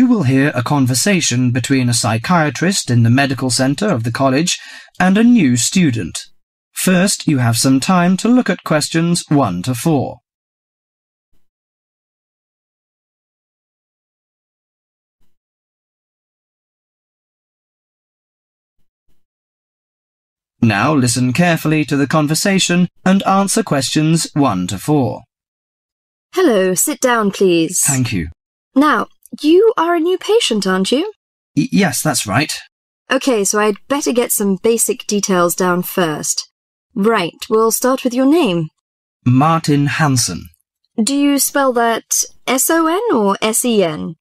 You will hear a conversation between a psychiatrist in the medical centre of the college and a new student. First, you have some time to look at questions 1 to 4. Now listen carefully to the conversation and answer questions 1 to 4. Hello, sit down, please. Thank you. Now, you are a new patient, aren't you? Yes, that's right. Okay, so I'd better get some basic details down first. Right, we'll start with your name. Martin Hansen. Do you spell that S-O-N or S-E-N?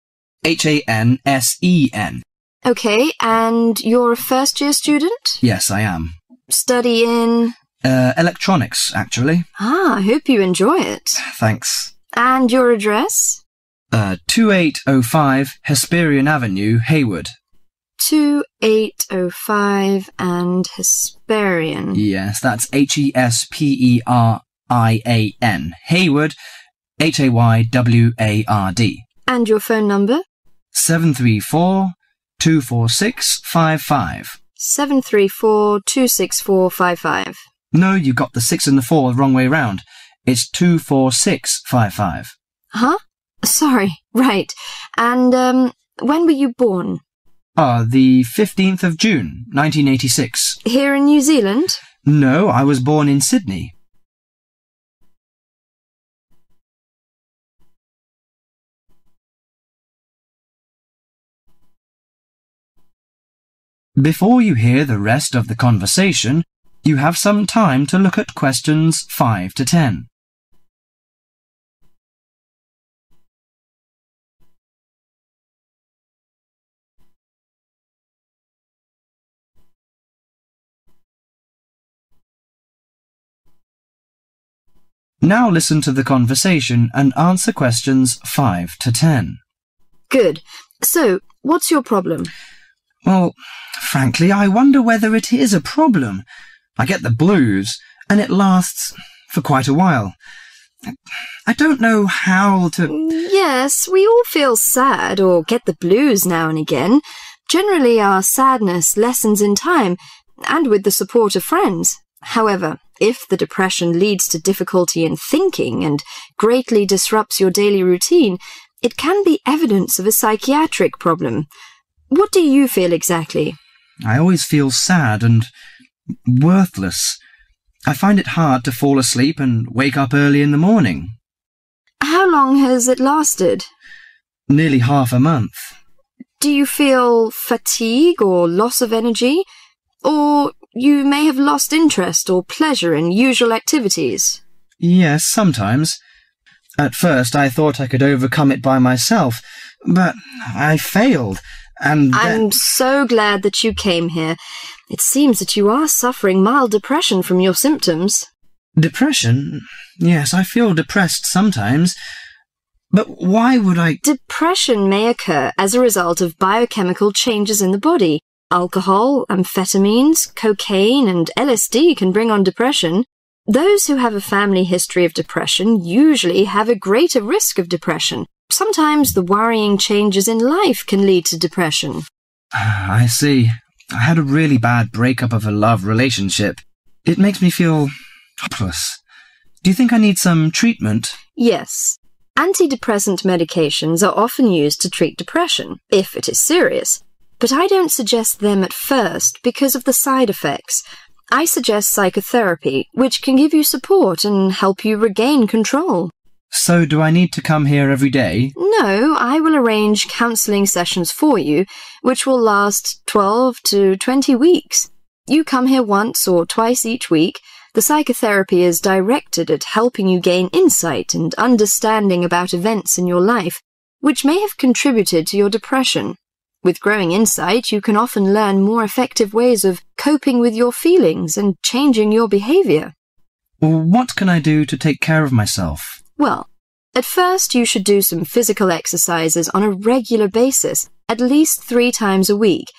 Hansen. Okay, and you're a first-year student? Yes, I am. Study in? Electronics, actually. I hope you enjoy it. Thanks. And your address? 2805 Hesperian Avenue, Hayward. 2805 and Hesperian. Yes, that's Hesperian. Hayward, Hayward. And your phone number? 734-246-55. 734-264-55. No, you got the 6 and the 4 the wrong way round. It's 246-55. Huh? Sorry, right. And, when were you born? The 15th of June, 1986. Here in New Zealand? No, I was born in Sydney. Before you hear the rest of the conversation, you have some time to look at questions 5 to 10. Now listen to the conversation and answer questions 5 to 10. Good. So, what's your problem? Well, frankly, I wonder whether it is a problem. I get the blues, and it lasts for quite a while. I don't know how to... Yes, we all feel sad or get the blues now and again. Generally, our sadness lessens in time, and with the support of friends. However, if the depression leads to difficulty in thinking and greatly disrupts your daily routine, it can be evidence of a psychiatric problem. What do you feel exactly? I always feel sad and worthless. I find it hard to fall asleep and wake up early in the morning. How long has it lasted? Nearly half a month. Do you feel fatigue or loss of energy? Or you may have lost interest or pleasure in usual activities? Yes, sometimes. At first I thought I could overcome it by myself, but I failed. I'm so glad that you came here. It seems that you are suffering mild depression from your symptoms. Depression? Yes, I feel depressed sometimes. But why would I... Depression may occur as a result of biochemical changes in the body. Alcohol, amphetamines, cocaine, and LSD can bring on depression. Those who have a family history of depression usually have a greater risk of depression. Sometimes the worrying changes in life can lead to depression. I see. I had a really bad breakup of a love relationship. It makes me feel hopeless. Do you think I need some treatment? Yes. Antidepressant medications are often used to treat depression, if it is serious. But I don't suggest them at first because of the side effects. I suggest psychotherapy, which can give you support and help you regain control. So do I need to come here every day? No, I will arrange counselling sessions for you, which will last 12 to 20 weeks. You come here once or twice each week. The psychotherapy is directed at helping you gain insight and understanding about events in your life, which may have contributed to your depression. With growing insight, you can often learn more effective ways of coping with your feelings and changing your behaviour. What can I do to take care of myself? Well, at first you should do some physical exercises on a regular basis, at least 3 times a week.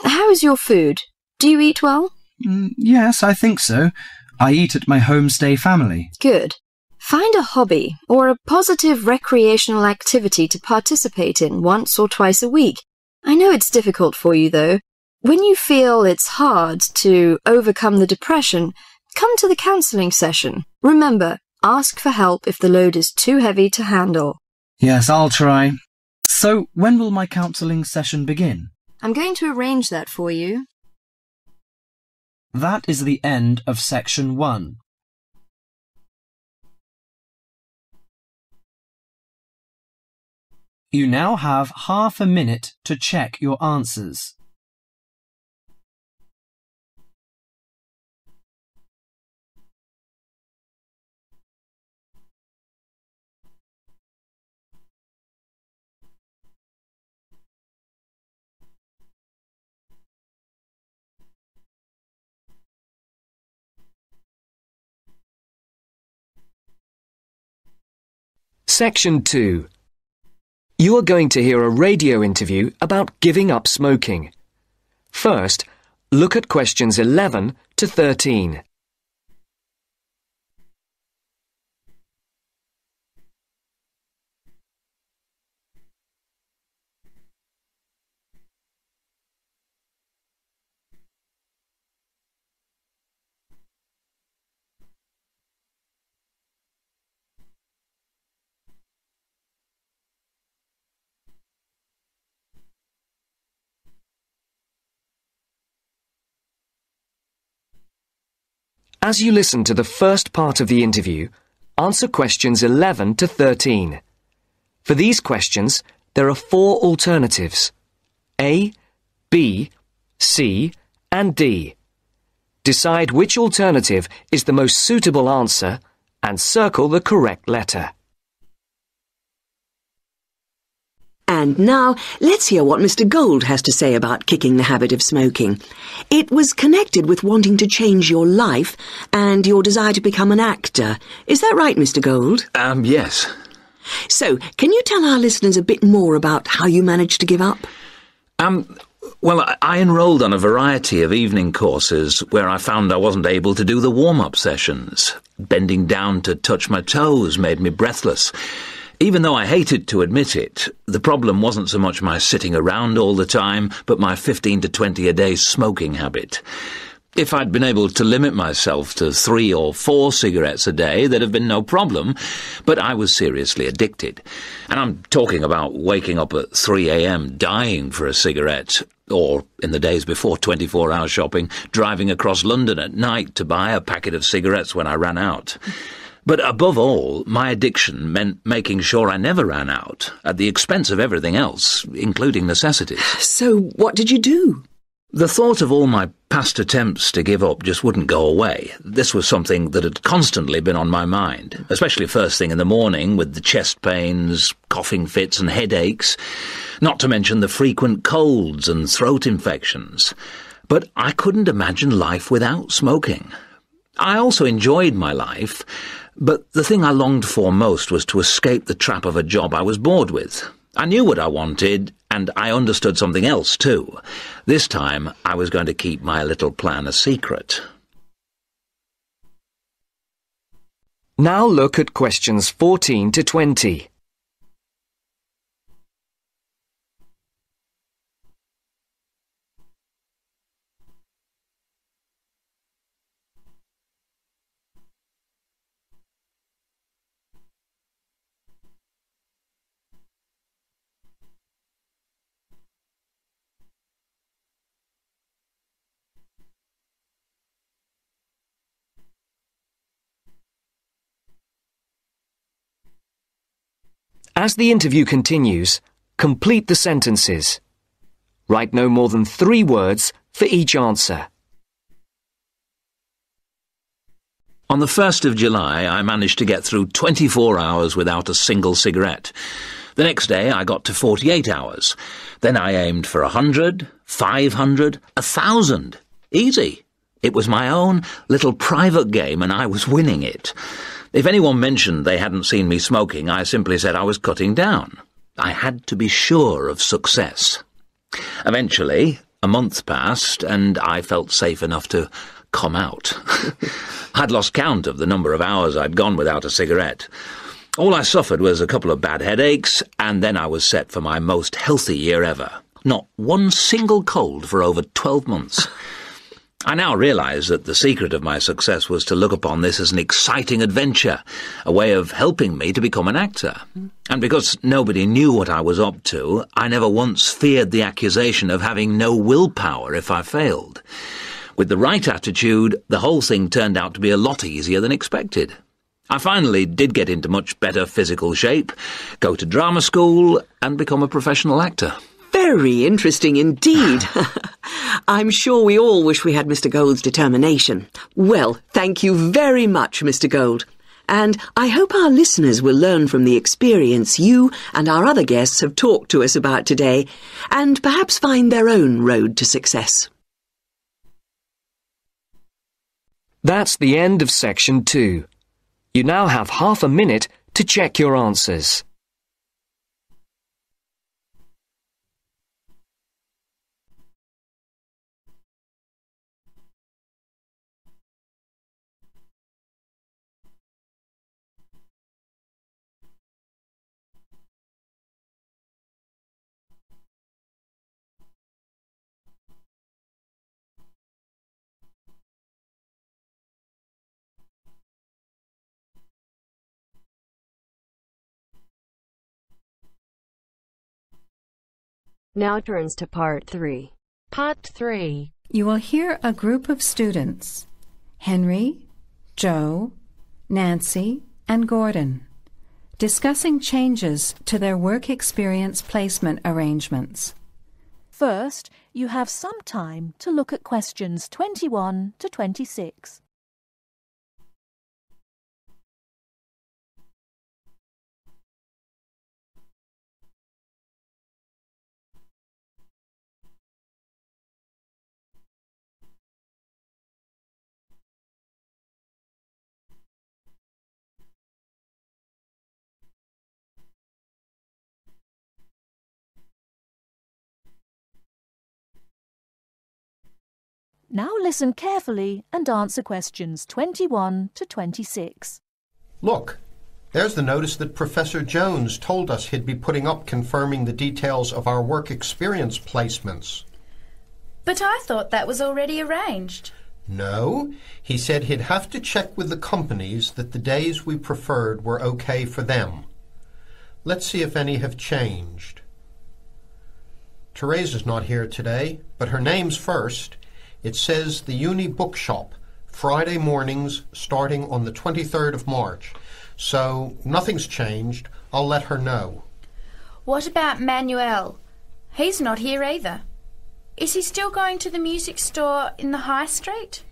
How is your food? Do you eat well? Yes, I think so. I eat at my homestay family. Good. Find a hobby or a positive recreational activity to participate in once or twice a week. I know it's difficult for you, though. When you feel it's hard to overcome the depression, come to the counselling session. Remember, ask for help if the load is too heavy to handle. Yes, I'll try. So, when will my counselling session begin? I'm going to arrange that for you. That is the end of section 1. You now have half a minute to check your answers. Section 2. You are going to hear a radio interview about giving up smoking. First, look at questions 11 to 13. As you listen to the first part of the interview, answer questions 11 to 13. For these questions, there are 4 alternatives: A, B, C, and D. Decide which alternative is the most suitable answer and circle the correct letter. And now, let's hear what Mr. Gold has to say about kicking the habit of smoking. It was connected with wanting to change your life and your desire to become an actor. Is that right, Mr. Gold? Yes. So, can you tell our listeners a bit more about how you managed to give up? Well, I enrolled on a variety of evening courses where I found I wasn't able to do the warm-up sessions. Bending down to touch my toes made me breathless. Even though I hated to admit it, the problem wasn't so much my sitting around all the time, but my 15 to 20 a day smoking habit. If I'd been able to limit myself to 3 or 4 cigarettes a day, there'd have been no problem, but I was seriously addicted. And I'm talking about waking up at 3 a.m. dying for a cigarette, or, in the days before 24-hour shopping, driving across London at night to buy a packet of cigarettes when I ran out. But above all, my addiction meant making sure I never ran out, at the expense of everything else, including necessities. So, what did you do? The thought of all my past attempts to give up just wouldn't go away. This was something that had constantly been on my mind, especially first thing in the morning with the chest pains, coughing fits and headaches, not to mention the frequent colds and throat infections. But I couldn't imagine life without smoking. I also enjoyed my life, but the thing I longed for most was to escape the trap of a job I was bored with. I knew what I wanted, and I understood something else too. This time, I was going to keep my little plan a secret. Now look at questions 14 to 20. As the interview continues, complete the sentences. Write no more than 3 words for each answer. On the 1st of July, I managed to get through 24 hours without a single cigarette. The next day, I got to 48 hours. Then I aimed for 100, 500, 1,000. Easy. It was my own little private game, and I was winning it. If anyone mentioned they hadn't seen me smoking, I simply said I was cutting down. I had to be sure of success. Eventually, a month passed, and I felt safe enough to come out. I'd lost count of the number of hours I'd gone without a cigarette. All I suffered was a couple of bad headaches, and then I was set for my most healthy year ever. Not one single cold for over 12 months. I now realise that the secret of my success was to look upon this as an exciting adventure, a way of helping me to become an actor. And because nobody knew what I was up to, I never once feared the accusation of having no willpower if I failed. With the right attitude, the whole thing turned out to be a lot easier than expected. I finally did get into much better physical shape, go to drama school, and become a professional actor. Very interesting indeed. I'm sure we all wish we had Mr. Gould's determination. Well, thank you very much, Mr. Gould. And I hope our listeners will learn from the experience you and our other guests have talked to us about today, and perhaps find their own road to success. That's the end of section 2. You now have half a minute to check your answers. Now turns to Part 3. Part 3. You will hear a group of students, Henry, Joe, Nancy, and Gordon, discussing changes to their work experience placement arrangements. First, you have some time to look at questions 21 to 26. Now listen carefully and answer questions 21 to 26. Look, there's the notice that Professor Jones told us he'd be putting up confirming the details of our work experience placements. But I thought that was already arranged. No, he said he'd have to check with the companies that the days we preferred were okay for them. Let's see if any have changed. Teresa's not here today, but her name's first. It says the Uni Bookshop, Friday mornings starting on the 23rd of March. So nothing's changed. I'll let her know. What about Manuel? He's not here either. Is he still going to the music store in the High Street?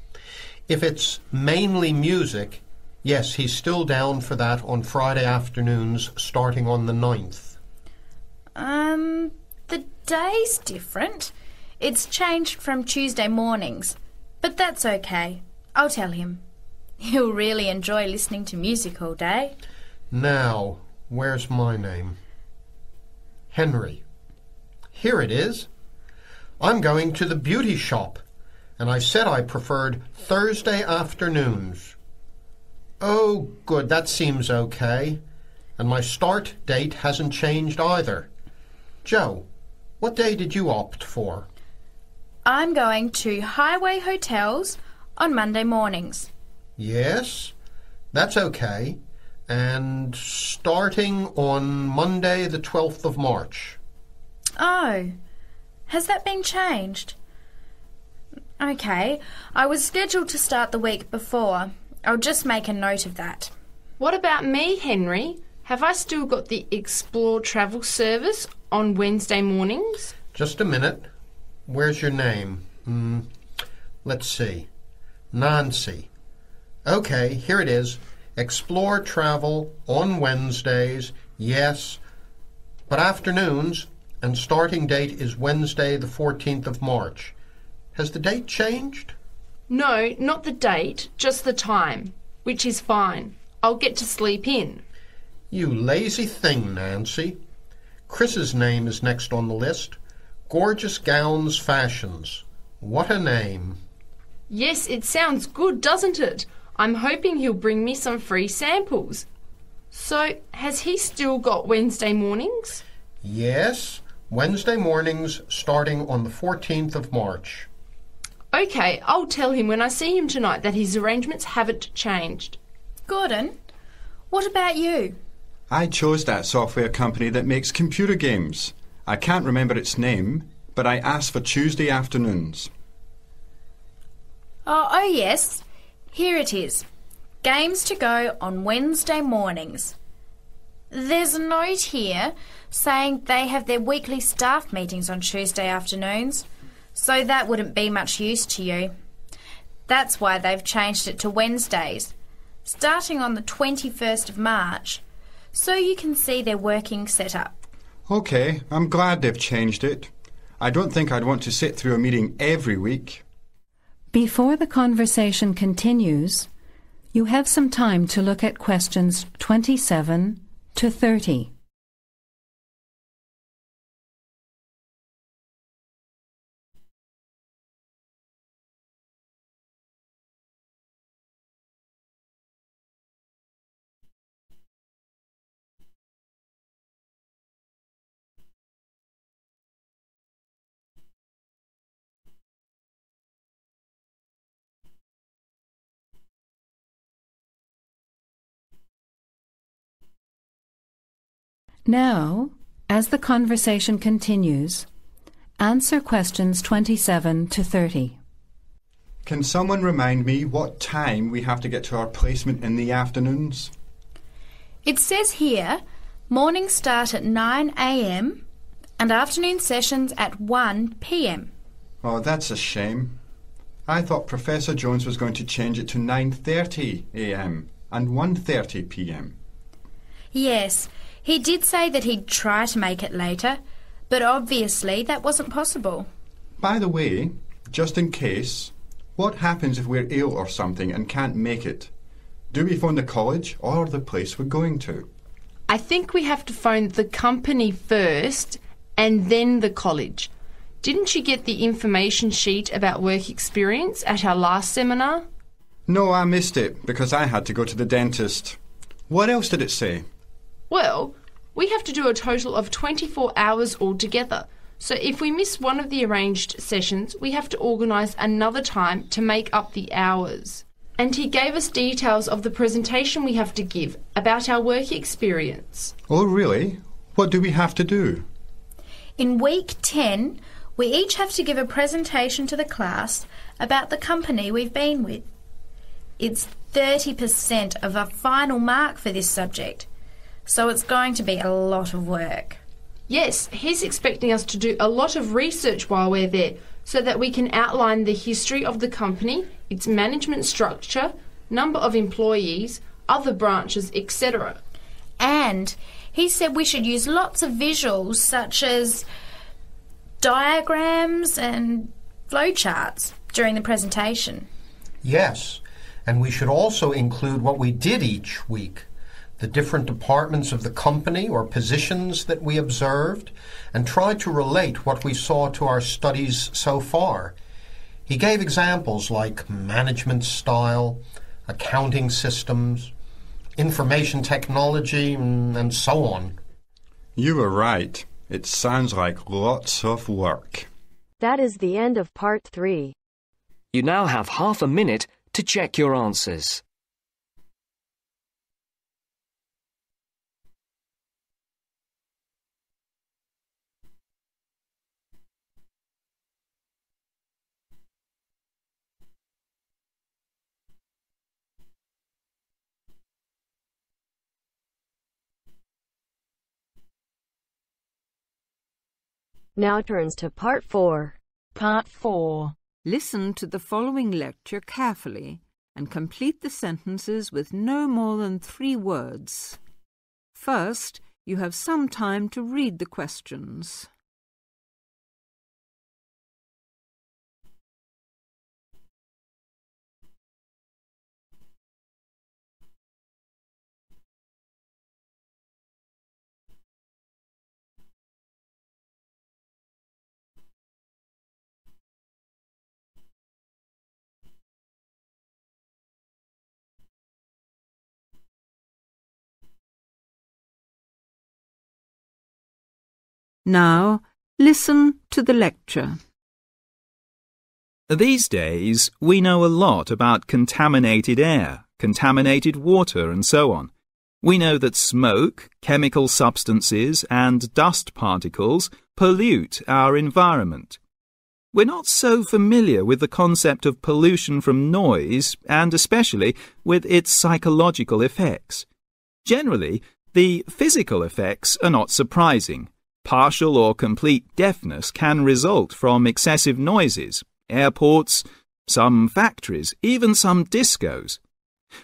If it's mainly music, yes, he's still down for that on Friday afternoons starting on the 9th. The day's different. It's changed from Tuesday mornings, but that's okay. I'll tell him. He'll really enjoy listening to music all day. Now, where's my name? Henry. Here it is. I'm going to the beauty shop, and I said I preferred Thursday afternoons. Oh, good, that seems okay. And my start date hasn't changed either. Joe, what day did you opt for? I'm going to Highway Hotels on Monday mornings. Yes, that's okay. And starting on Monday the 12th of March. Oh, has that been changed? Okay, I was scheduled to start the week before. I'll just make a note of that. What about me, Henry? Have I still got the Explore travel service on Wednesday mornings? Just a minute. Where's your name? Let's see. Nancy. Okay, here it is. Explore travel on Wednesdays, yes, but afternoons, and starting date is Wednesday the 14th of March. Has the date changed? No, not the date, just the time, which is fine. I'll get to sleep in. You lazy thing, Nancy. Chris's name is next on the list. Gorgeous Gowns Fashions. What a name. Yes, it sounds good, doesn't it? I'm hoping he'll bring me some free samples. So, has he still got Wednesday mornings? Yes, Wednesday mornings starting on the 14th of March. OK, I'll tell him when I see him tonight that his arrangements haven't changed. Gordon, what about you? I chose that software company that makes computer games. I can't remember its name, but I asked for Tuesday afternoons. Oh, yes. Here it is. Games to go on Wednesday mornings. There's a note here saying they have their weekly staff meetings on Tuesday afternoons, so that wouldn't be much use to you. That's why they've changed it to Wednesdays, starting on the 21st of March, so you can see their working setup. OK, I'm glad they've changed it. I don't think I'd want to sit through a meeting every week. Before the conversation continues, you have some time to look at questions 27 to 30. Now, as the conversation continues, answer questions 27 to 30. Can someone remind me what time we have to get to our placement in the afternoons? It says here, mornings start at 9 a.m. and afternoon sessions at 1 p.m. Oh, that's a shame. I thought Professor Jones was going to change it to 9:30 a.m. and 1:30 p.m. Yes, he did say that he'd try to make it later, but obviously that wasn't possible. By the way, just in case, what happens if we're ill or something and can't make it? Do we phone the college or the place we're going to? I think we have to phone the company first and then the college. Didn't you get the information sheet about work experience at our last seminar? No, I missed it because I had to go to the dentist. What else did it say? Well, we have to do a total of 24 hours altogether. So if we miss one of the arranged sessions, we have to organise another time to make up the hours. And he gave us details of the presentation we have to give about our work experience. Oh, really? What do we have to do? In week 10, we each have to give a presentation to the class about the company we've been with. It's 30% of a final mark for this subject, so it's going to be a lot of work. Yes, he's expecting us to do a lot of research while we're there so that we can outline the history of the company, its management structure, number of employees, other branches, etc. And he said we should use lots of visuals such as diagrams and flowcharts during the presentation. Yes, and we should also include what we did each week, the different departments of the company or positions that we observed, and try to relate what we saw to our studies so far. He gave examples like management style, accounting systems, information technology, and so on. You were right. It sounds like lots of work. That is the end of part 3. You now have half a minute to check your answers. Now turns to part 4. Part 4. Listen to the following lecture carefully and complete the sentences with no more than 3 words. First, you have some time to read the questions. Now, listen to the lecture. These days, we know a lot about contaminated air, contaminated water, and so on. We know that smoke, chemical substances, and dust particles pollute our environment. We're not so familiar with the concept of pollution from noise, and especially with its psychological effects. Generally, the physical effects are not surprising. Partial or complete deafness can result from excessive noises, airports, some factories, even some discos.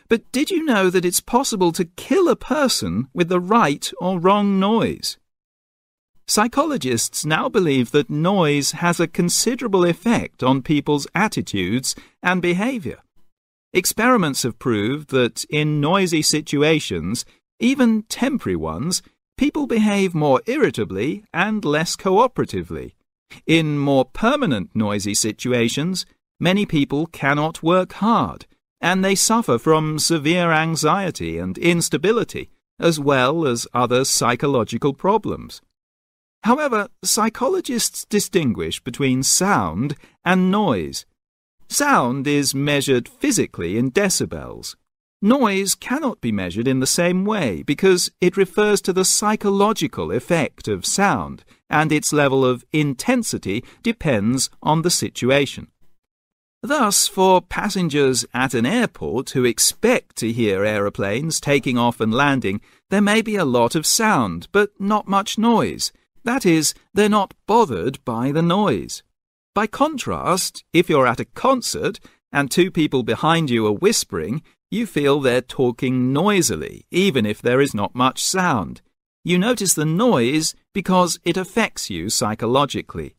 But did you know that it's possible to kill a person with the right or wrong noise? Psychologists now believe that noise has a considerable effect on people's attitudes and behaviour. Experiments have proved that in noisy situations, even temporary ones, people behave more irritably and less cooperatively. In more permanent noisy situations, many people cannot work hard, and they suffer from severe anxiety and instability, as well as other psychological problems. However, psychologists distinguish between sound and noise. Sound is measured physically in decibels. Noise cannot be measured in the same way because it refers to the psychological effect of sound, and its level of intensity depends on the situation. Thus, for passengers at an airport who expect to hear aeroplanes taking off and landing, there may be a lot of sound, but not much noise. That is, they're not bothered by the noise. By contrast, if you're at a concert and two people behind you are whispering, you feel they're talking noisily, even if there is not much sound. You notice the noise because it affects you psychologically.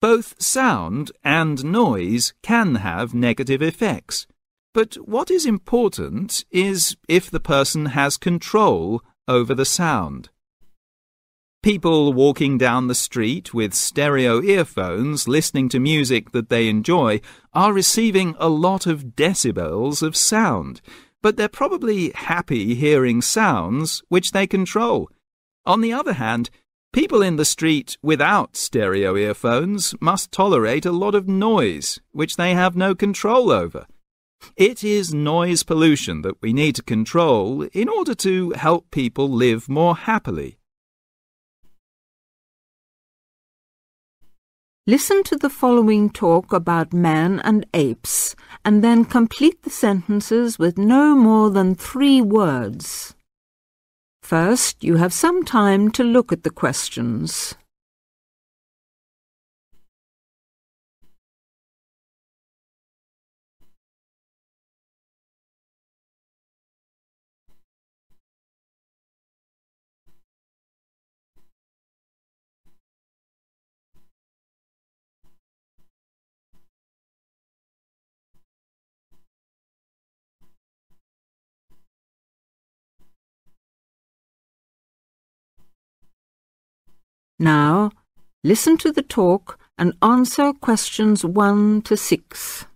Both sound and noise can have negative effects, but what is important is if the person has control over the sound. People walking down the street with stereo earphones listening to music that they enjoy are receiving a lot of decibels of sound, but they're probably happy hearing sounds which they control. On the other hand, people in the street without stereo earphones must tolerate a lot of noise which they have no control over. It is noise pollution that we need to control in order to help people live more happily. Listen to the following talk about man and apes, and then complete the sentences with no more than 3 words. First, you have some time to look at the questions. Now, listen to the talk and answer questions 1 to 6.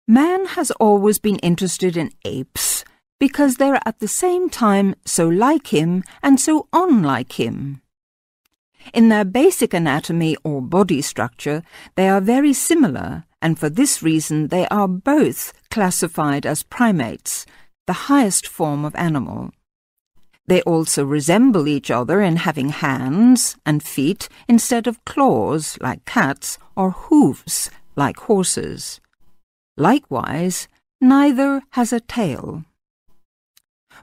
Man has always been interested in apes because they're at the same time so like him and so unlike him. In their basic anatomy or body structure, they are very similar, and for this reason they are both classified as primates, the highest form of animal. They also resemble each other in having hands and feet instead of claws like cats or hooves like horses. Likewise, neither has a tail.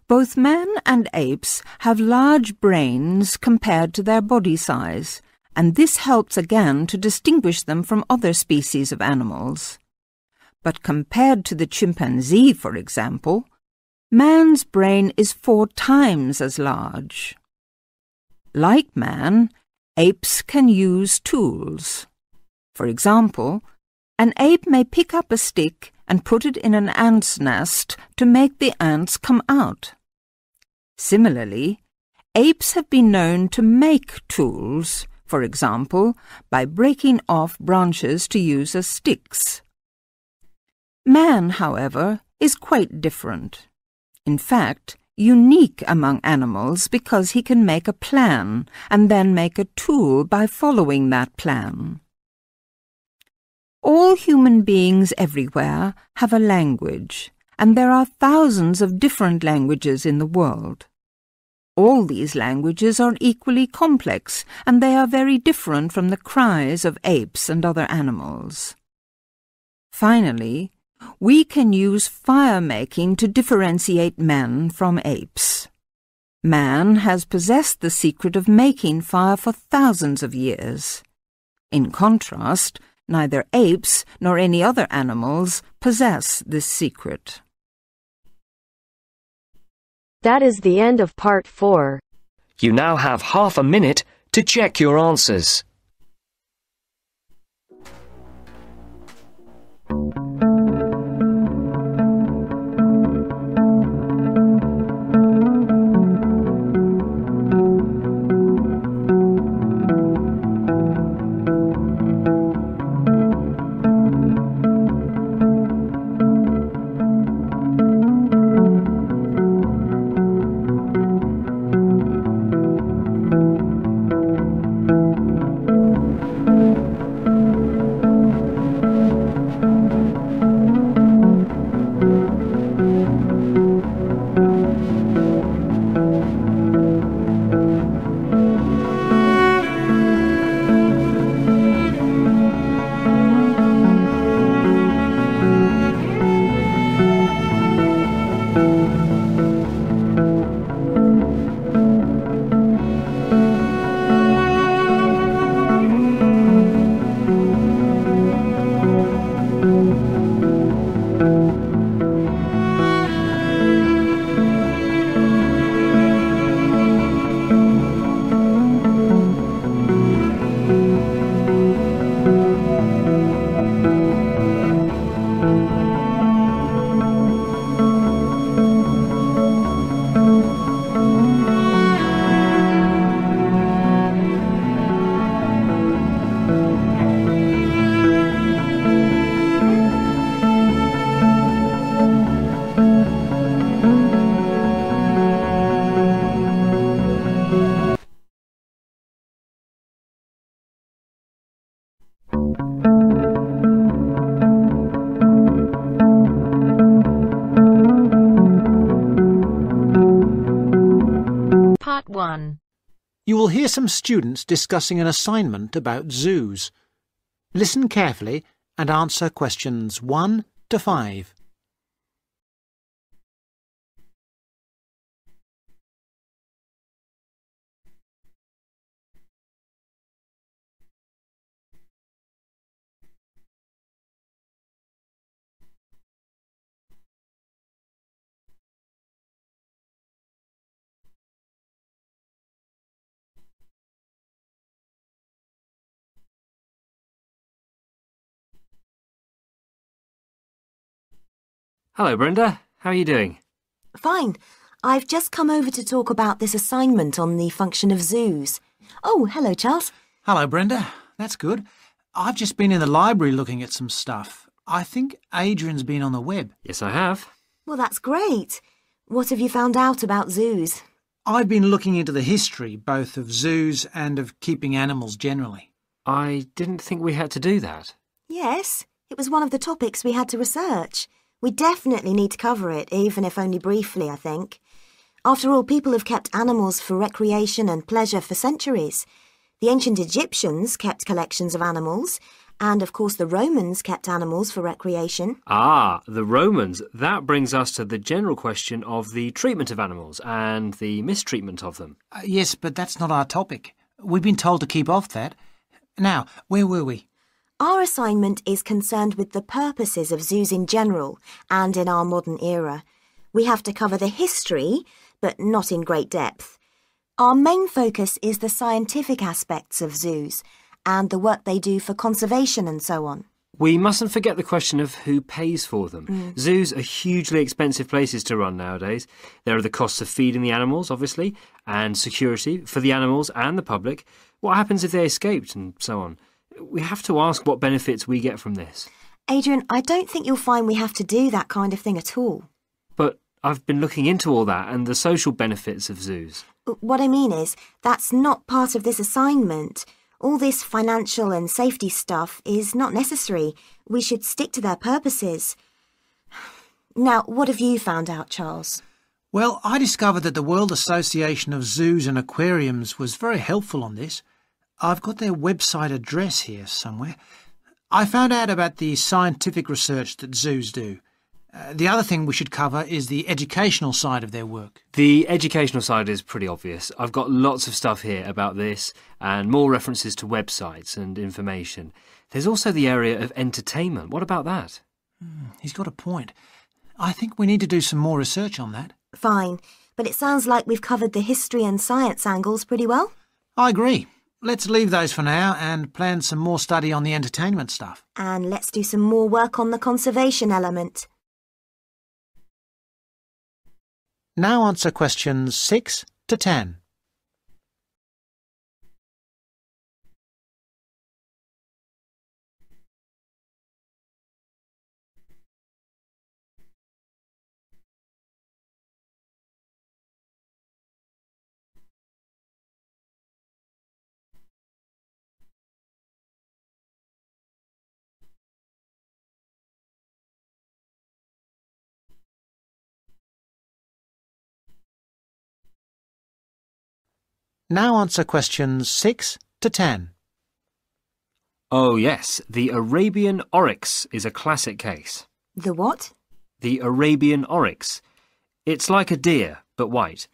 Both man and apes have large brains compared to their body size, and this helps again to distinguish them from other species of animals. But compared to the chimpanzee, for example, man's brain is 4 times as large. Like man, apes can use tools. For example, an ape may pick up a stick and put it in an ant's nest to make the ants come out. Similarly, apes have been known to make tools, for example, by breaking off branches to use as sticks. Man, however, is quite different. In fact, unique among animals because he can make a plan and then make a tool by following that plan. All human beings everywhere have a language, and there are thousands of different languages in the world. All these languages are equally complex, and they are very different from the cries of apes and other animals. Finally, we can use fire-making to differentiate man from apes. Man has possessed the secret of making fire for thousands of years. In contrast, neither apes nor any other animals possess this secret. That is the end of part 4. You now have half a minute to check your answers. Part 1. You will hear some students discussing an assignment about zoos. Listen carefully and answer questions 1 to 5. Hello, Brenda. How are you doing? Fine. I've just come over to talk about this assignment on the function of zoos. Oh, hello, Charles. Hello, Brenda. That's good. I've just been in the library looking at some stuff. I think Adrian's been on the web. Yes, I have. Well, that's great. What have you found out about zoos? I've been looking into the history both of zoos and of keeping animals generally. I didn't think we had to do that. Yes, it was one of the topics we had to research. We definitely need to cover it, even if only briefly, I think. After all, people have kept animals for recreation and pleasure for centuries. The ancient Egyptians kept collections of animals, and of course the Romans kept animals for recreation. Ah, the Romans. That brings us to the general question of the treatment of animals and the mistreatment of them. Yes, but that's not our topic. We've been told to keep off that. Now, where were we? Our assignment is concerned with the purposes of zoos in general and in our modern era. We have to cover the history, but not in great depth. Our main focus is the scientific aspects of zoos and the work they do for conservation and so on. We mustn't forget the question of who pays for them. Zoos are hugely expensive places to run nowadays. There are the costs of feeding the animals, obviously, and security for the animals and the public. What happens if they escaped and so on? We have to ask what benefits we get from this. Adrian, I don't think you'll find we have to do that kind of thing at all. But I've been looking into all that and the social benefits of zoos. What I mean is, that's not part of this assignment. All this financial and safety stuff is not necessary. We should stick to their purposes. Now, what have you found out, Charles? Well, I discovered that the World Association of Zoos and Aquariums was very helpful on this. I've got their website address here somewhere. I found out about the scientific research that zoos do. The other thing we should cover is the educational side of their work. The educational side is pretty obvious. I've got lots of stuff here about this and more references to websites and information. There's also the area of entertainment. What about that? He's got a point. I think we need to do some more research on that. Fine, but it sounds like we've covered the history and science angles pretty well. I agree. Let's leave those for now and plan some more study on the entertainment stuff. And let's do some more work on the conservation element. Now answer questions 6 to 10. Now answer questions 6 to 10. Oh yes, the Arabian oryx is a classic case. The what? The Arabian oryx. It's like a deer, but white.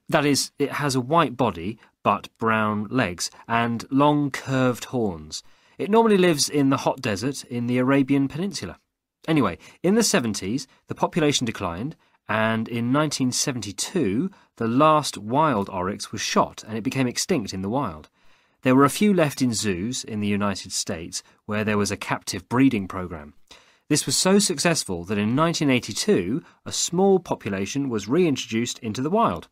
That is, it has a white body, but brown legs, and long curved horns. It normally lives in the hot desert in the Arabian Peninsula. Anyway, in the 70s, the population declined, and in 1972, the last wild oryx was shot and it became extinct in the wild. There were a few left in zoos in the United States where there was a captive breeding program. This was so successful that in 1982, a small population was reintroduced into the wild.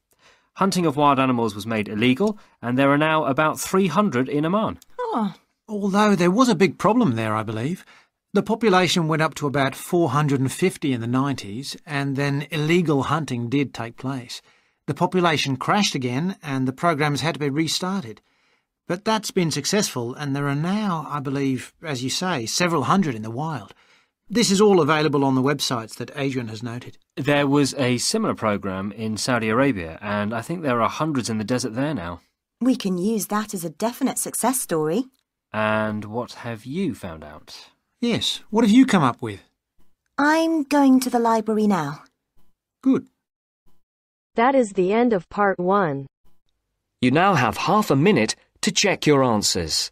Hunting of wild animals was made illegal, and there are now about 300 in Oman. Oh. Although there was a big problem there, I believe. The population went up to about 450 in the 90s, and then illegal hunting did take place. The population crashed again, and the programs had to be restarted. But that's been successful, and there are now, I believe, as you say, several hundred in the wild. This is all available on the websites that Adrian has noted. There was a similar program in Saudi Arabia, and I think there are hundreds in the desert there now. We can use that as a definite success story. And what have you found out? Yes, what have you come up with? I'm going to the library now. Good. That is the end of part 1. You now have half a minute to check your answers.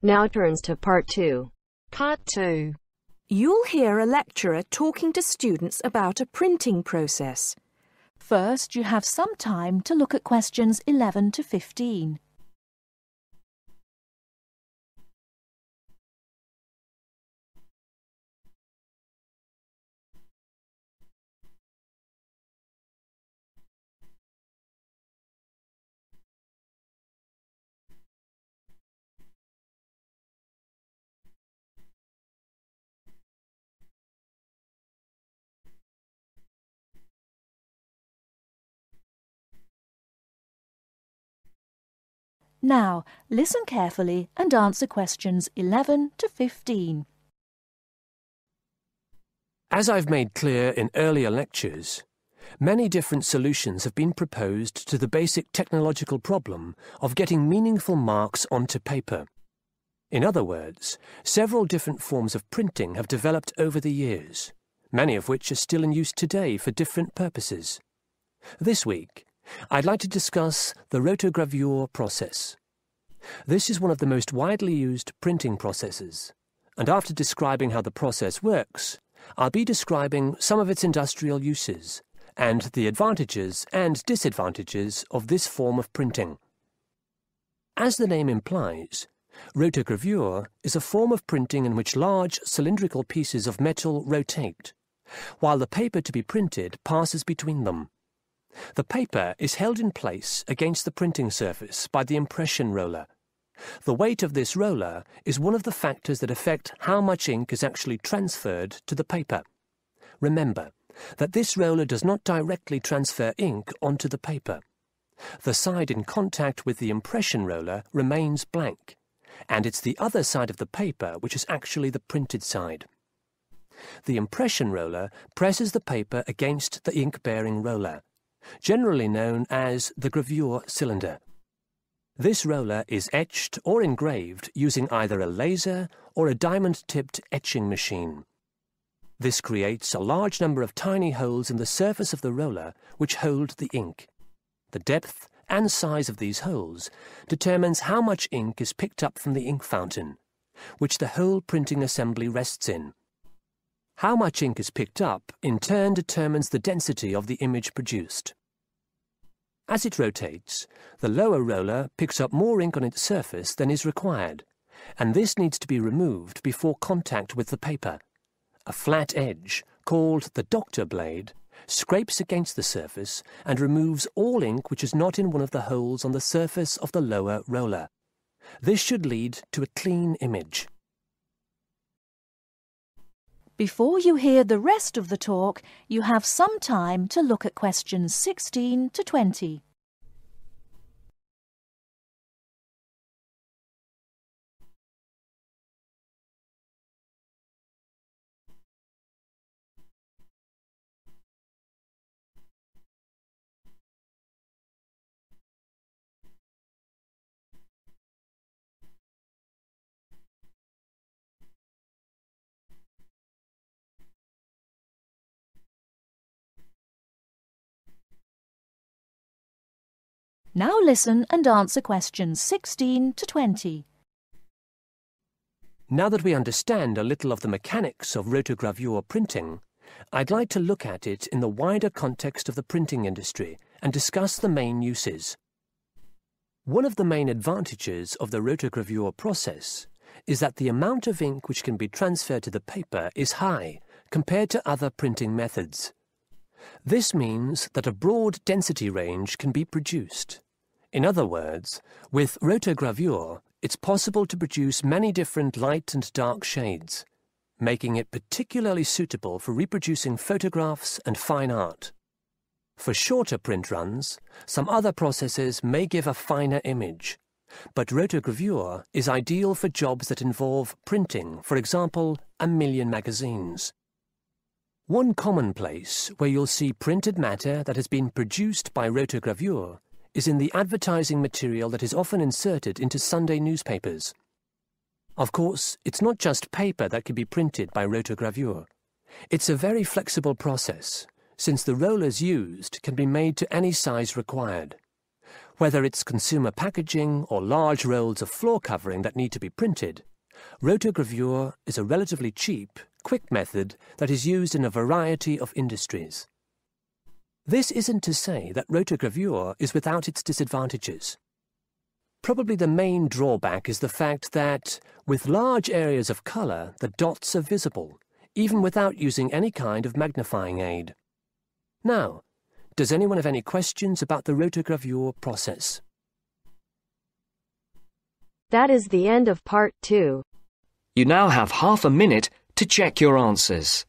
Now turns to part 2. Part 2. You'll hear a lecturer talking to students about a printing process. First, you have some time to look at questions 11 to 15. Now, listen carefully and answer questions 11 to 15. As I've made clear in earlier lectures, many different solutions have been proposed to the basic technological problem of getting meaningful marks onto paper. In other words, several different forms of printing have developed over the years, many of which are still in use today for different purposes. This week, I'd like to discuss the rotogravure process. This is one of the most widely used printing processes, and after describing how the process works, I'll be describing some of its industrial uses and the advantages and disadvantages of this form of printing. As the name implies, rotogravure is a form of printing in which large cylindrical pieces of metal rotate, while the paper to be printed passes between them. The paper is held in place against the printing surface by the impression roller. The weight of this roller is one of the factors that affect how much ink is actually transferred to the paper. Remember that this roller does not directly transfer ink onto the paper. The side in contact with the impression roller remains blank, and it's the other side of the paper which is actually the printed side. The impression roller presses the paper against the ink-bearing roller, generally known as the gravure cylinder. This roller is etched or engraved using either a laser or a diamond-tipped etching machine. This creates a large number of tiny holes in the surface of the roller which hold the ink. The depth and size of these holes determines how much ink is picked up from the ink fountain, which the whole printing assembly rests in. How much ink is picked up, in turn, determines the density of the image produced. As it rotates, the lower roller picks up more ink on its surface than is required, and this needs to be removed before contact with the paper. A flat edge, called the doctor blade, scrapes against the surface and removes all ink which is not in one of the holes on the surface of the lower roller. This should lead to a clean image. Before you hear the rest of the talk, you have some time to look at questions 16 to 20. Now listen and answer questions 16 to 20. Now that we understand a little of the mechanics of rotogravure printing, I'd like to look at it in the wider context of the printing industry and discuss the main uses. One of the main advantages of the rotogravure process is that the amount of ink which can be transferred to the paper is high compared to other printing methods. This means that a broad density range can be produced. In other words, with rotogravure, it's possible to produce many different light and dark shades, making it particularly suitable for reproducing photographs and fine art. For shorter print runs, some other processes may give a finer image, but rotogravure is ideal for jobs that involve printing, for example, 1,000,000 magazines. One common place where you'll see printed matter that has been produced by rotogravure is in the advertising material that is often inserted into Sunday newspapers. Of course, it's not just paper that can be printed by rotogravure. It's a very flexible process, since the rollers used can be made to any size required. Whether it's consumer packaging or large rolls of floor covering that need to be printed, rotogravure is a relatively cheap, quick method that is used in a variety of industries. This isn't to say that rotogravure is without its disadvantages. Probably the main drawback is the fact that, with large areas of colour, the dots are visible, even without using any kind of magnifying aid. Now, does anyone have any questions about the rotogravure process? That is the end of part 2. You now have half a minute to check your answers.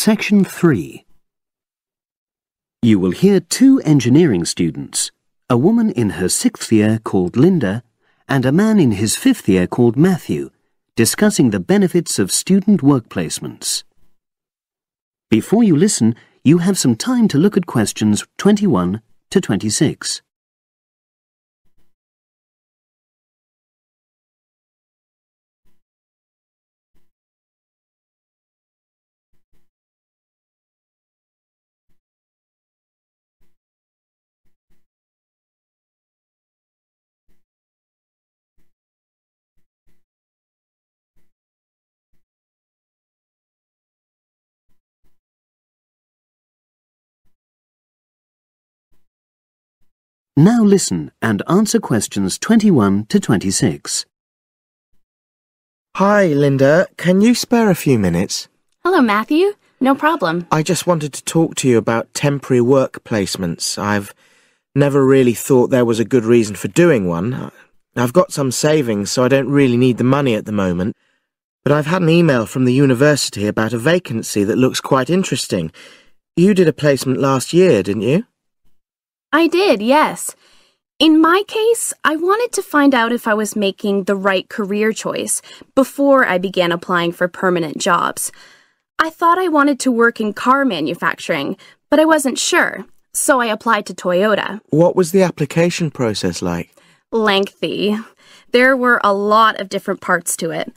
Section 3. You will hear two engineering students, a woman in her 6th year called Linda and a man in his 5th year called Matthew, discussing the benefits of student work placements. Before you listen, you have some time to look at questions 21 to 26. Now listen and answer questions 21 to 26. Hi, Linda. Can you spare a few minutes? Hello, Matthew. No problem. I just wanted to talk to you about temporary work placements. I've never really thought there was a good reason for doing one. I've got some savings, so I don't really need the money at the moment. But I've had an email from the university about a vacancy that looks quite interesting. You did a placement last year, didn't you? I did, yes. In my case, I wanted to find out if I was making the right career choice before I began applying for permanent jobs. I thought I wanted to work in car manufacturing, but I wasn't sure, so I applied to Toyota. What was the application process like? Lengthy. There were a lot of different parts to it.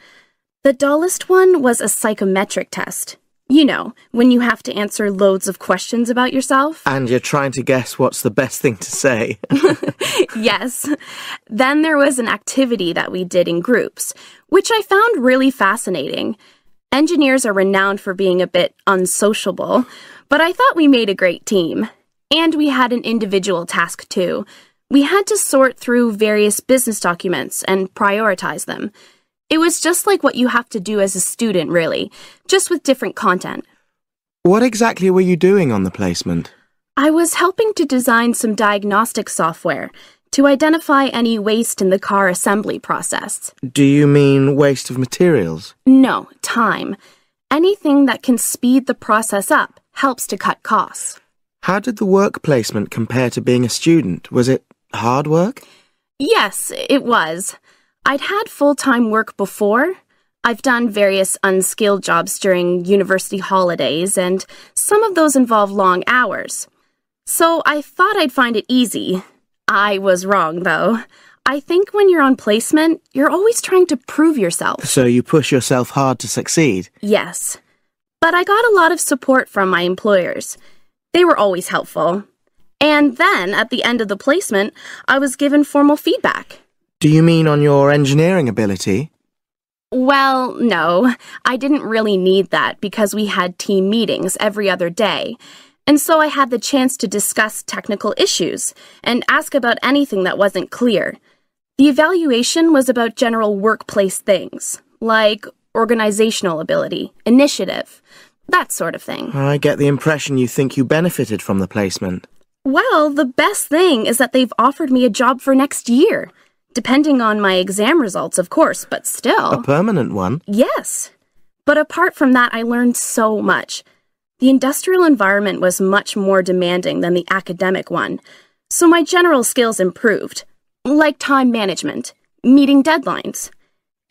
The dullest one was a psychometric test. You know, when you have to answer loads of questions about yourself. And you're trying to guess what's the best thing to say. Yes. Then there was an activity that we did in groups, which I found really fascinating. Engineers are renowned for being a bit unsociable, but I thought we made a great team. And we had an individual task too. We had to sort through various business documents and prioritize them. It was just like what you have to do as a student, really, just with different content. What exactly were you doing on the placement? I was helping to design some diagnostic software to identify any waste in the car assembly process. Do you mean waste of materials? No, time. Anything that can speed the process up helps to cut costs. How did the work placement compare to being a student? Was it hard work? Yes, it was. I'd had full-time work before. I've done various unskilled jobs during university holidays, and some of those involve long hours. So I thought I'd find it easy. I was wrong, though. I think when you're on placement, you're always trying to prove yourself. So you push yourself hard to succeed? Yes. But I got a lot of support from my employers. They were always helpful. And then, at the end of the placement, I was given formal feedback. Do you mean on your engineering ability? Well, no. I didn't really need that because we had team meetings every other day. And so I had the chance to discuss technical issues and ask about anything that wasn't clear. The evaluation was about general workplace things, like organizational ability, initiative, that sort of thing. I get the impression you think you benefited from the placement. Well, the best thing is that they've offered me a job for next year. Depending on my exam results, of course, but still. A permanent one? Yes. But apart from that, I learned so much. The industrial environment was much more demanding than the academic one, so my general skills improved, like time management, meeting deadlines.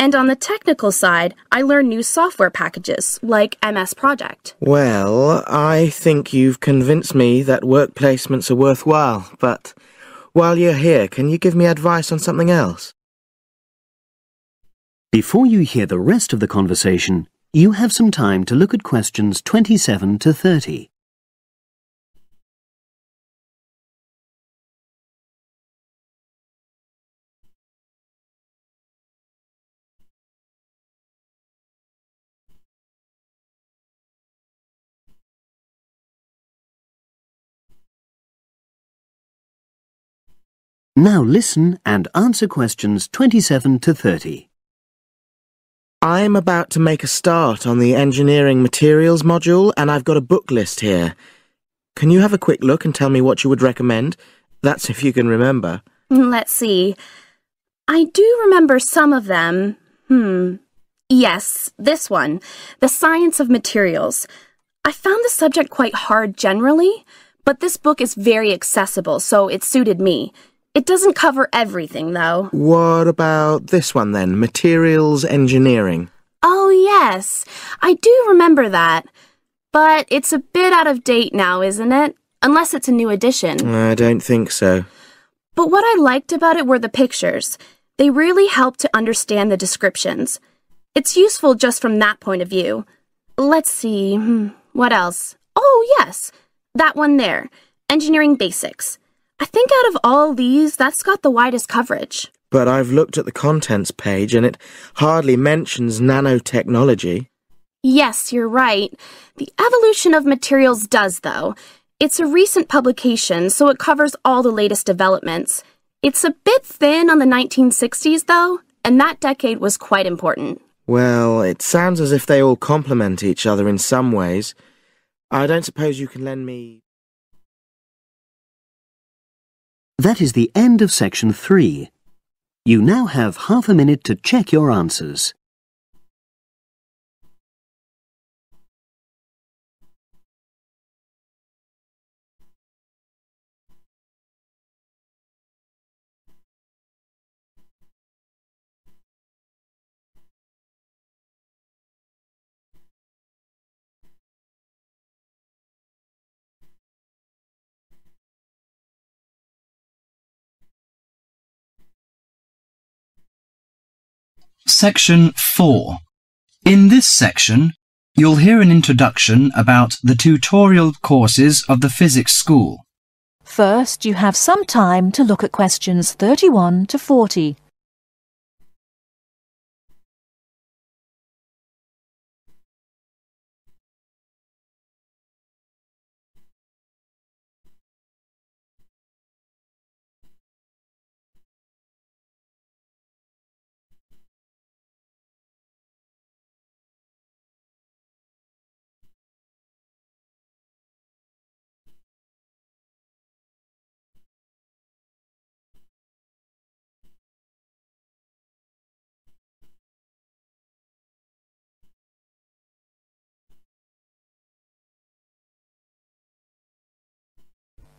And on the technical side, I learned new software packages, like MS Project. Well, I think you've convinced me that work placements are worthwhile, but while you're here, can you give me advice on something else? Before you hear the rest of the conversation, you have some time to look at questions 27 to 30. Now listen and answer questions 27 to 30. I'm about to make a start on the engineering materials module, and I've got a book list here. Can you have a quick look and tell me what you would recommend? That's if you can remember. Let's see. I do remember some of them. Yes, this one, The Science of Materials. I found the subject quite hard generally, but this book is very accessible, so it suited me. It doesn't cover everything, though. What about this one, then? Materials engineering. Oh, yes. I do remember that. But it's a bit out of date now, isn't it? Unless it's a new edition. I don't think so. But what I liked about it were the pictures. They really helped to understand the descriptions. It's useful just from that point of view. Let's see, what else? Oh, yes, that one there, Engineering Basics. I think out of all these, that's got the widest coverage. But I've looked at the contents page and it hardly mentions nanotechnology. Yes, you're right. The evolution of materials does, though. It's a recent publication, so it covers all the latest developments. It's a bit thin on the 1960s, though, and that decade was quite important. Well, it sounds as if they all complement each other in some ways. I don't suppose you can lend me... That is the end of section 3. You now have half a minute to check your answers. Section 4. In this section, you'll hear an introduction about the tutorial courses of the physics school. First, you have some time to look at questions 31 to 40.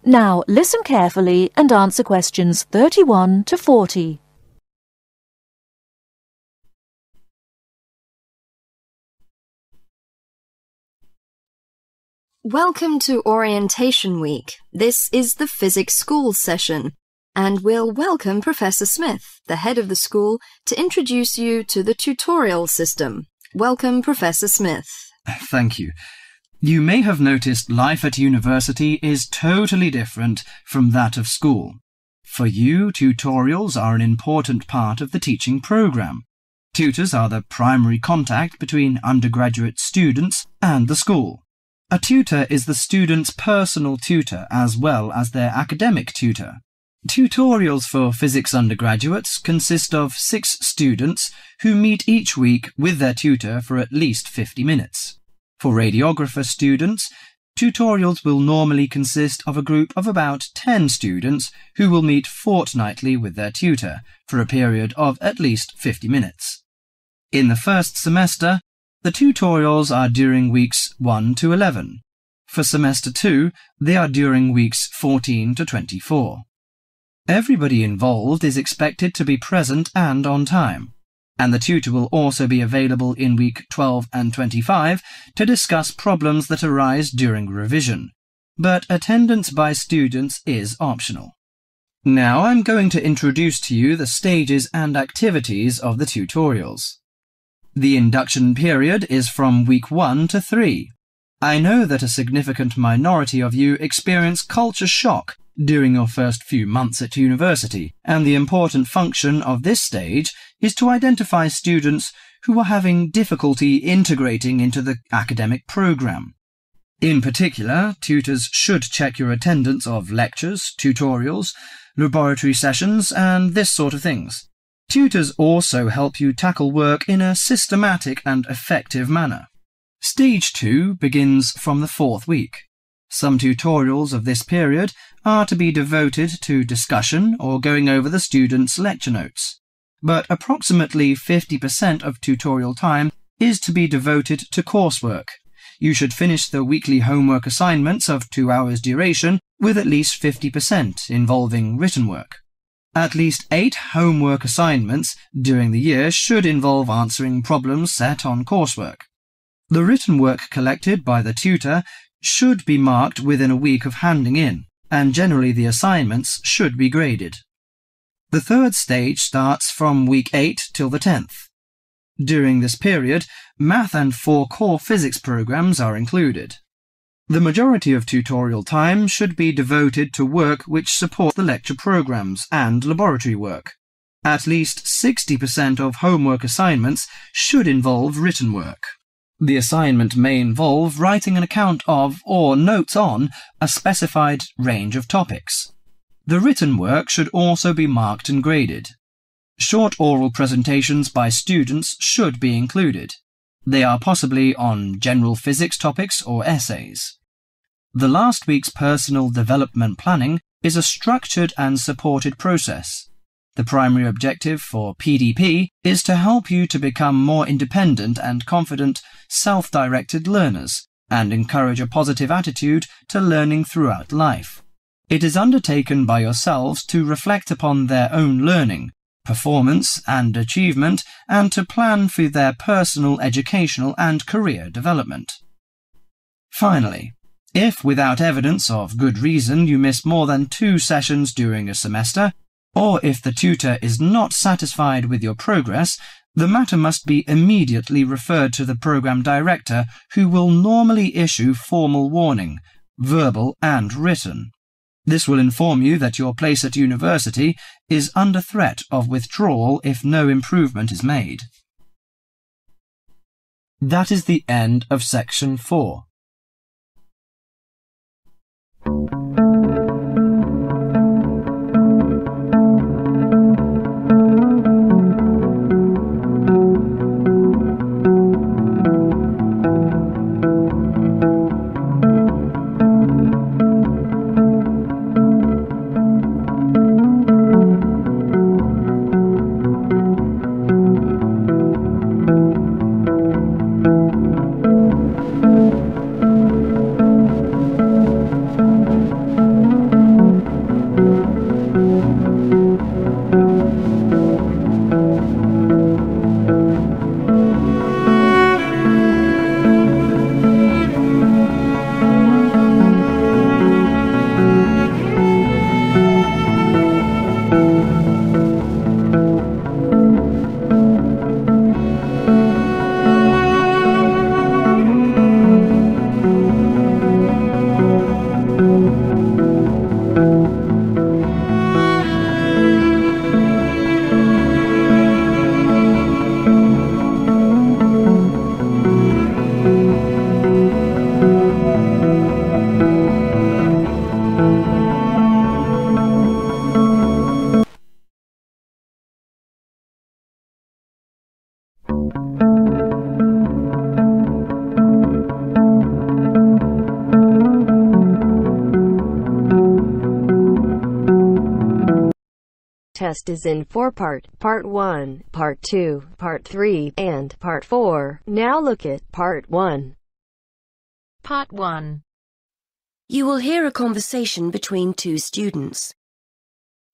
Now listen carefully and answer questions 31 to 40. Welcome to Orientation Week. This is the Physics School session, and we'll welcome Professor Smith, the head of the school, to introduce you to the tutorial system. Welcome, Professor Smith. Thank you. You may have noticed life at university is totally different from that of school. For you, tutorials are an important part of the teaching program. Tutors are the primary contact between undergraduate students and the school. A tutor is the student's personal tutor as well as their academic tutor. Tutorials for physics undergraduates consist of 6 students who meet each week with their tutor for at least 50 minutes. For radiographer students, tutorials will normally consist of a group of about 10 students who will meet fortnightly with their tutor for a period of at least 50 minutes. In the first semester, the tutorials are during weeks 1 to 11. For semester 2, they are during weeks 14 to 24. Everybody involved is expected to be present and on time, and the tutor will also be available in week 12 and 25 to discuss problems that arise during revision, but attendance by students is optional. Now I'm going to introduce to you the stages and activities of the tutorials. The induction period is from week 1 to 3. I know that a significant minority of you experience culture shock during your first few months at university, and the important function of this stage is to identify students who are having difficulty integrating into the academic program. In particular, tutors should check your attendance of lectures, tutorials, laboratory sessions, and this sort of things. Tutors also help you tackle work in a systematic and effective manner. Stage 2 begins from the 4th week. Some tutorials of this period are to be devoted to discussion or going over the students' lecture notes, but approximately 50% of tutorial time is to be devoted to coursework. You should finish the weekly homework assignments of 2 hours duration with at least 50% involving written work. At least 8 homework assignments during the year should involve answering problems set on coursework. The written work collected by the tutor should be marked within a week of handing in, and generally the assignments should be graded. The third stage starts from week 8 till the 10th. During this period, math and 4 core physics programs are included. The majority of tutorial time should be devoted to work which support the lecture programs and laboratory work. At least 60% of homework assignments should involve written work. The assignment may involve writing an account of or notes on a specified range of topics. The written work should also be marked and graded. Short oral presentations by students should be included. They are possibly on general physics topics or essays. The last week's personal development planning is a structured and supported process. The primary objective for PDP is to help you to become more independent and confident, self-directed learners and encourage a positive attitude to learning throughout life. It is undertaken by yourselves to reflect upon their own learning, performance and achievement, and to plan for their personal, educational and career development. Finally, if without evidence of good reason you miss more than 2 sessions during a semester, or if the tutor is not satisfied with your progress, the matter must be immediately referred to the program director, who will normally issue formal warning, verbal and written. This will inform you that your place at university is under threat of withdrawal if no improvement is made. That is the end of section 4. Test is in 4-part, Part 1, Part 2, Part 3, and Part 4. Now look at Part 1. Part 1. You will hear a conversation between 2 students.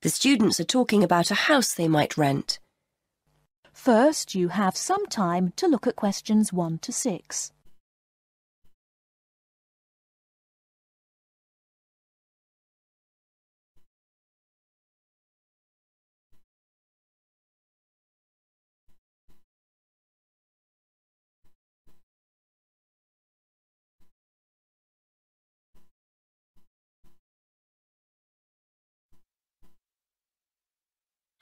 The students are talking about a house they might rent. First, you have some time to look at questions 1 to 6.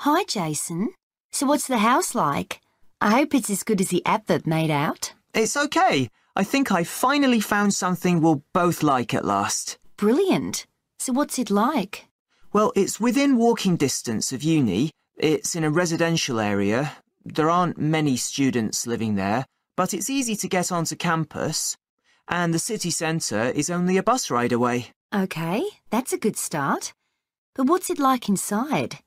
Hi, Jason. So what's the house like? I hope it's as good as the advert made out. It's okay. I think I finally found something we'll both like at last. Brilliant. So what's it like? Well, it's within walking distance of uni. It's in a residential area. There aren't many students living there, but it's easy to get onto campus. And the city centre is only a bus ride away. Okay, that's a good start. But what's it like inside?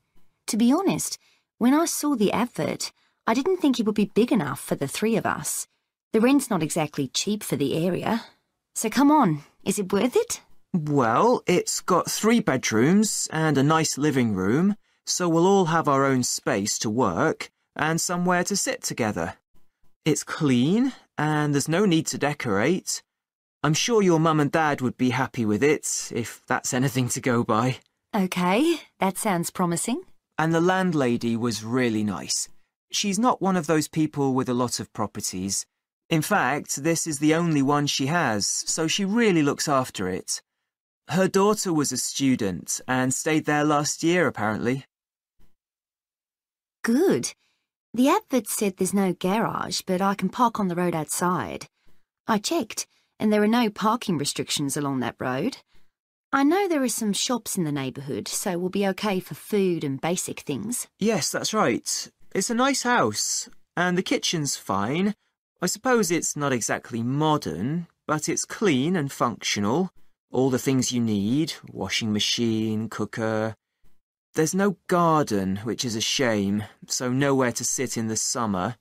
To be honest, when I saw the advert, I didn't think it would be big enough for the 3 of us. The rent's not exactly cheap for the area. So come on, is it worth it? Well, it's got 3 bedrooms and a nice living room, so we'll all have our own space to work and somewhere to sit together. It's clean and there's no need to decorate. I'm sure your mum and dad would be happy with it, if that's anything to go by. OK, that sounds promising. And the landlady was really nice. She's not one of those people with a lot of properties. In fact, this is the only one she has, so she really looks after it. Her daughter was a student and stayed there last year, apparently. Good. The advert said there's no garage, but I can park on the road outside. I checked, and there are no parking restrictions along that road. I know there are some shops in the neighbourhood, so we'll be OK for food and basic things. Yes, that's right. It's a nice house, and the kitchen's fine. I suppose it's not exactly modern, but it's clean and functional. All the things you need, washing machine, cooker. There's no garden, which is a shame, so nowhere to sit in the summer.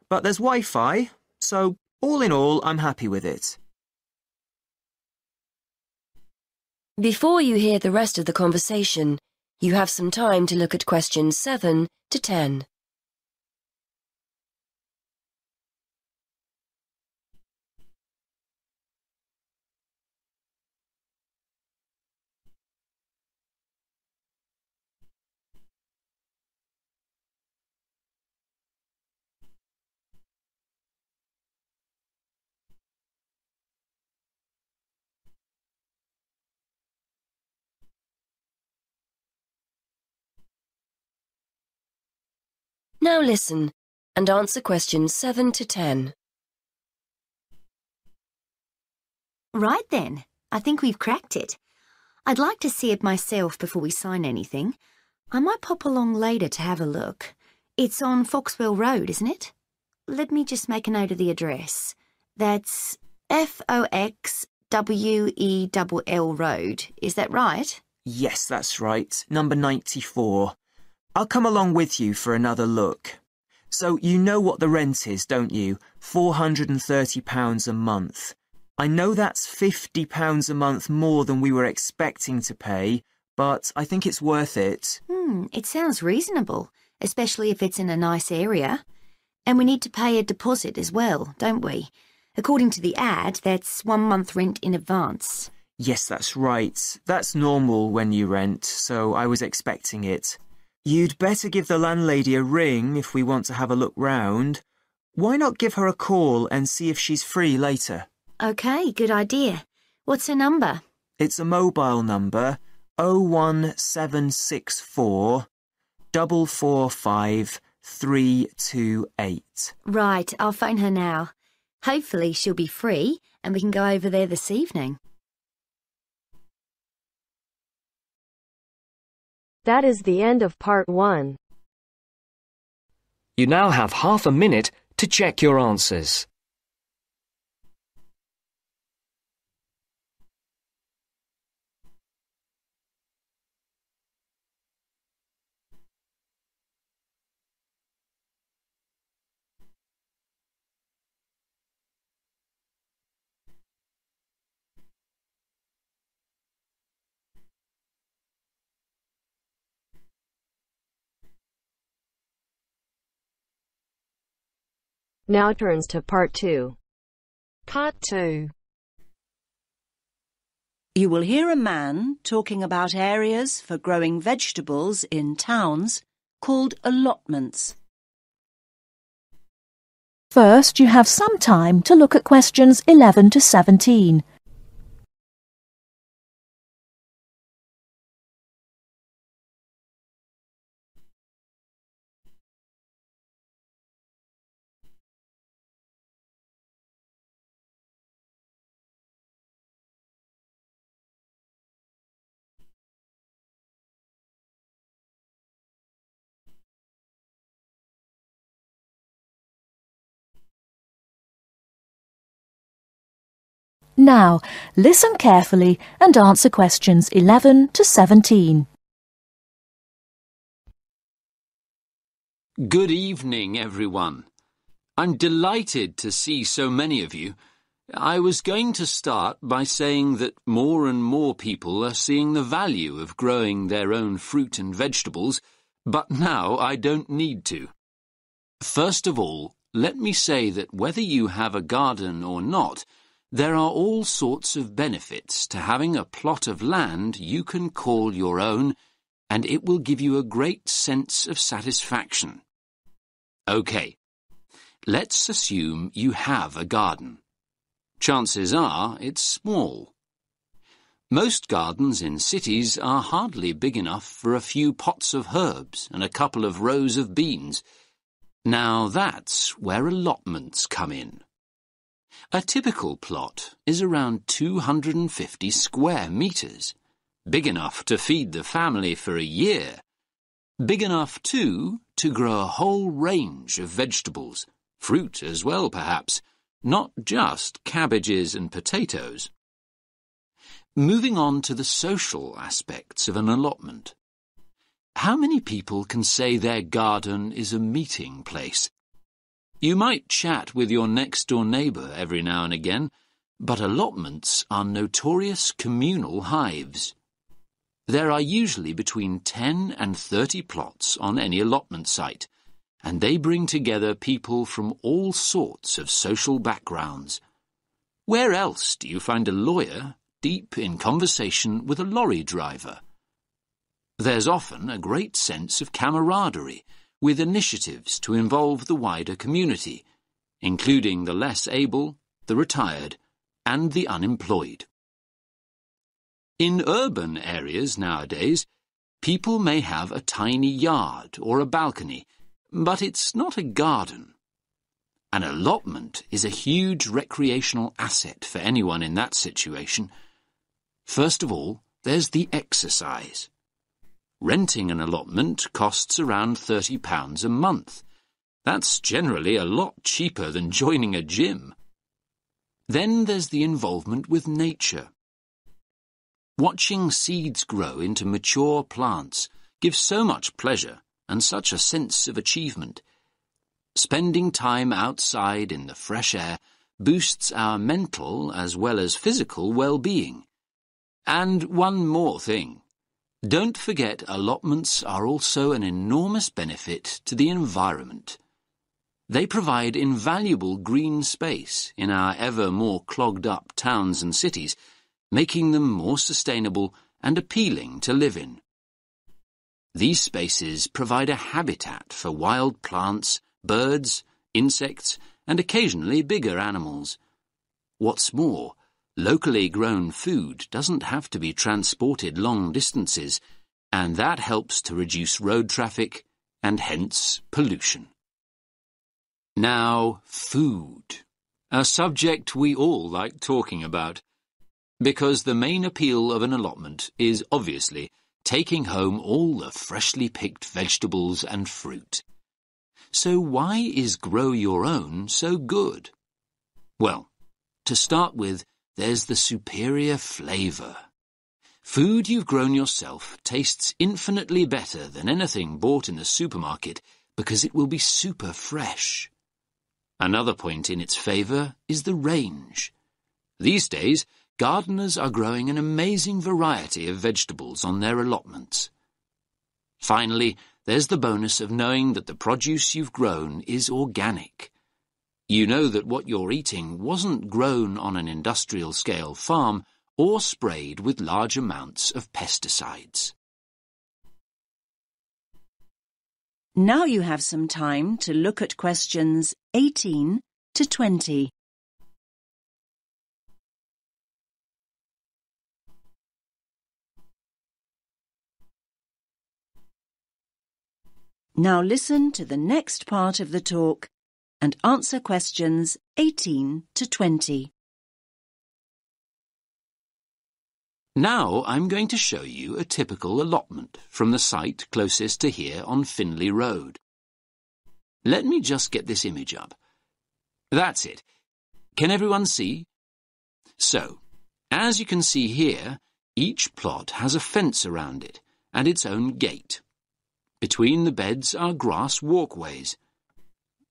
But there's Wi-Fi, so all in all, I'm happy with it. Before you hear the rest of the conversation, you have some time to look at questions 7 to 10. Now listen and answer questions 7 to 10. Right then, I think we've cracked it. I'd like to see it myself before we sign anything. I might pop along later to have a look. It's on Foxwell Road, isn't it? Let me just make a note of the address. That's Foxwell Road. Is that right? Yes, that's right. Number 94. I'll come along with you for another look. So you know what the rent is, don't you? £430 a month. I know that's £50 a month more than we were expecting to pay, but I think it's worth it. It sounds reasonable, especially if it's in a nice area. And we need to pay a deposit as well, don't we? According to the ad, that's 1 month rent in advance. Yes, that's right. That's normal when you rent, so I was expecting it. You'd better give the landlady a ring if we want to have a look round. Why not give her a call and see if she's free later? OK, good idea. What's her number? It's a mobile number, 01764 445 328. Right, I'll phone her now. Hopefully she'll be free and we can go over there this evening. That is the end of part 1. You now have half a minute to check your answers. Now turns to part 2. Part 2. You will hear a man talking about areas for growing vegetables in towns called allotments. First, you have some time to look at questions 11 to 17. Now, listen carefully and answer questions 11 to 17. Good evening, everyone. I'm delighted to see so many of you. I was going to start by saying that more and more people are seeing the value of growing their own fruit and vegetables, but now I don't need to. First of all, let me say that whether you have a garden or not, there are all sorts of benefits to having a plot of land you can call your own, and it will give you a great sense of satisfaction. OK, let's assume you have a garden. Chances are it's small. Most gardens in cities are hardly big enough for a few pots of herbs and a couple of rows of beans. Now that's where allotments come in. A typical plot is around 250 square metres, big enough to feed the family for a year. Big enough, too, to grow a whole range of vegetables, fruit as well perhaps, not just cabbages and potatoes. Moving on to the social aspects of an allotment. How many people can say their garden is a meeting place? You might chat with your next-door neighbour every now and again, but allotments are notorious communal hives. There are usually between 10 and 30 plots on any allotment site, and they bring together people from all sorts of social backgrounds. Where else do you find a lawyer deep in conversation with a lorry driver? There's often a great sense of camaraderie, with initiatives to involve the wider community, including the less able, the retired, and the unemployed. In urban areas nowadays, people may have a tiny yard or a balcony, but it's not a garden. An allotment is a huge recreational asset for anyone in that situation. First of all, there's the exercise. Renting an allotment costs around £30 a month. That's generally a lot cheaper than joining a gym. Then there's the involvement with nature. Watching seeds grow into mature plants gives so much pleasure and such a sense of achievement. Spending time outside in the fresh air boosts our mental as well as physical well-being. And one more thing. Don't forget allotments are also an enormous benefit to the environment. They provide invaluable green space in our ever more clogged-up towns and cities, making them more sustainable and appealing to live in. These spaces provide a habitat for wild plants, birds, insects, and occasionally bigger animals. What's more, locally grown food doesn't have to be transported long distances, and that helps to reduce road traffic and hence pollution. Now, food. A subject we all like talking about, because the main appeal of an allotment is obviously taking home all the freshly picked vegetables and fruit. So why is Grow Your Own so good? Well, to start with, there's the superior flavour. Food you've grown yourself tastes infinitely better than anything bought in the supermarket because it will be super fresh. Another point in its favour is the range. These days, gardeners are growing an amazing variety of vegetables on their allotments. Finally, there's the bonus of knowing that the produce you've grown is organic. You know that what you're eating wasn't grown on an industrial-scale farm or sprayed with large amounts of pesticides. Now you have some time to look at questions 18 to 20. Now listen to the next part of the talk and answer questions 18 to 20. Now I'm going to show you a typical allotment from the site closest to here on Finley Road. Let me just get this image up. That's it. Can everyone see? So, as you can see here, each plot has a fence around it and its own gate. Between the beds are grass walkways.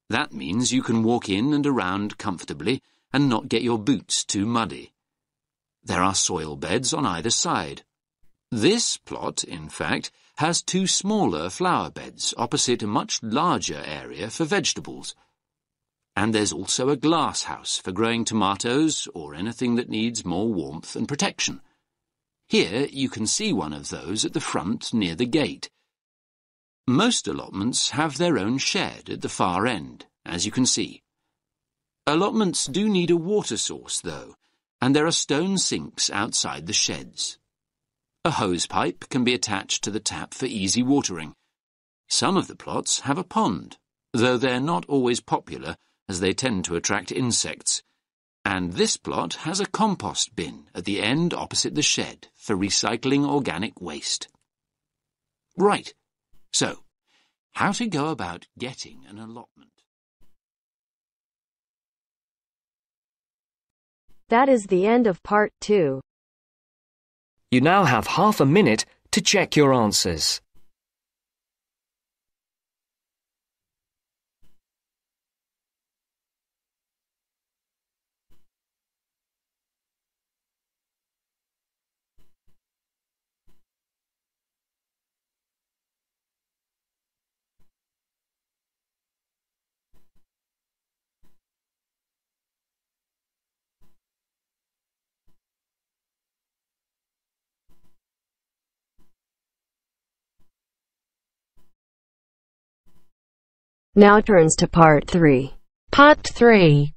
That means you can walk in and around comfortably and not get your boots too muddy. There are soil beds on either side. This plot, in fact, has two smaller flower beds opposite a much larger area for vegetables. And there's also a glass house for growing tomatoes or anything that needs more warmth and protection. Here you can see one of those at the front near the gate. Most allotments have their own shed at the far end, as you can see. Allotments do need a water source, though, and there are stone sinks outside the sheds. A hose pipe can be attached to the tap for easy watering. Some of the plots have a pond, though they're not always popular as they tend to attract insects. And this plot has a compost bin at the end opposite the shed for recycling organic waste. Right, so how to go about getting an allotment? That is the end of part 2. You now have half a minute to check your answers. Now turns to part 3. Part 3.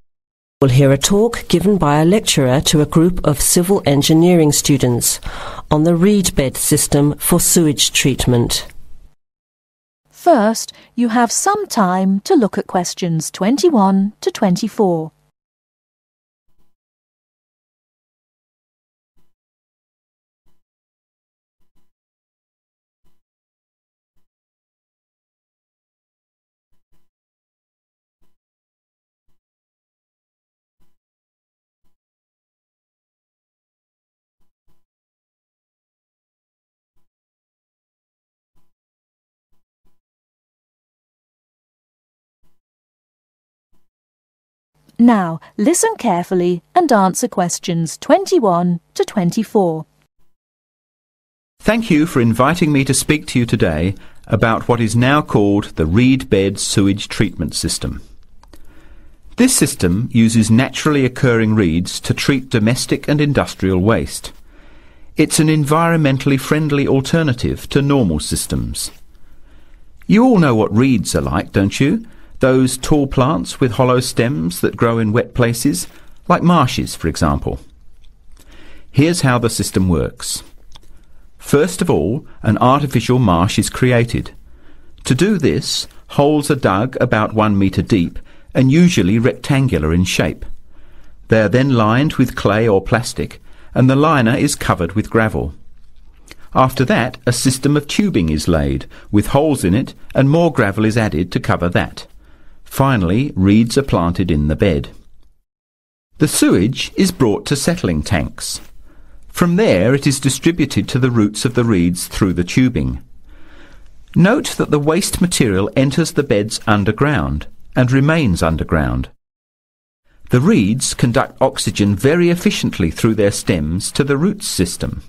We'll hear a talk given by a lecturer to a group of civil engineering students on the reed bed system for sewage treatment. First, you have some time to look at questions 21 to 24. Now, listen carefully and answer questions 21 to 24. Thank you for inviting me to speak to you today about what is now called the reed bed sewage treatment system. This system uses naturally occurring reeds to treat domestic and industrial waste. It's an environmentally friendly alternative to normal systems. You all know what reeds are like, don't you? Those tall plants with hollow stems that grow in wet places, like marshes, for example. Here's how the system works. First of all, an artificial marsh is created. To do this, holes are dug about 1 metre deep and usually rectangular in shape. They are then lined with clay or plastic, and the liner is covered with gravel. After that, a system of tubing is laid, with holes in it, and more gravel is added to cover that. Finally, reeds are planted in the bed. The sewage is brought to settling tanks. From there it is distributed to the roots of the reeds through the tubing. Note that the waste material enters the beds underground and remains underground. The reeds conduct oxygen very efficiently through their stems to the roots system.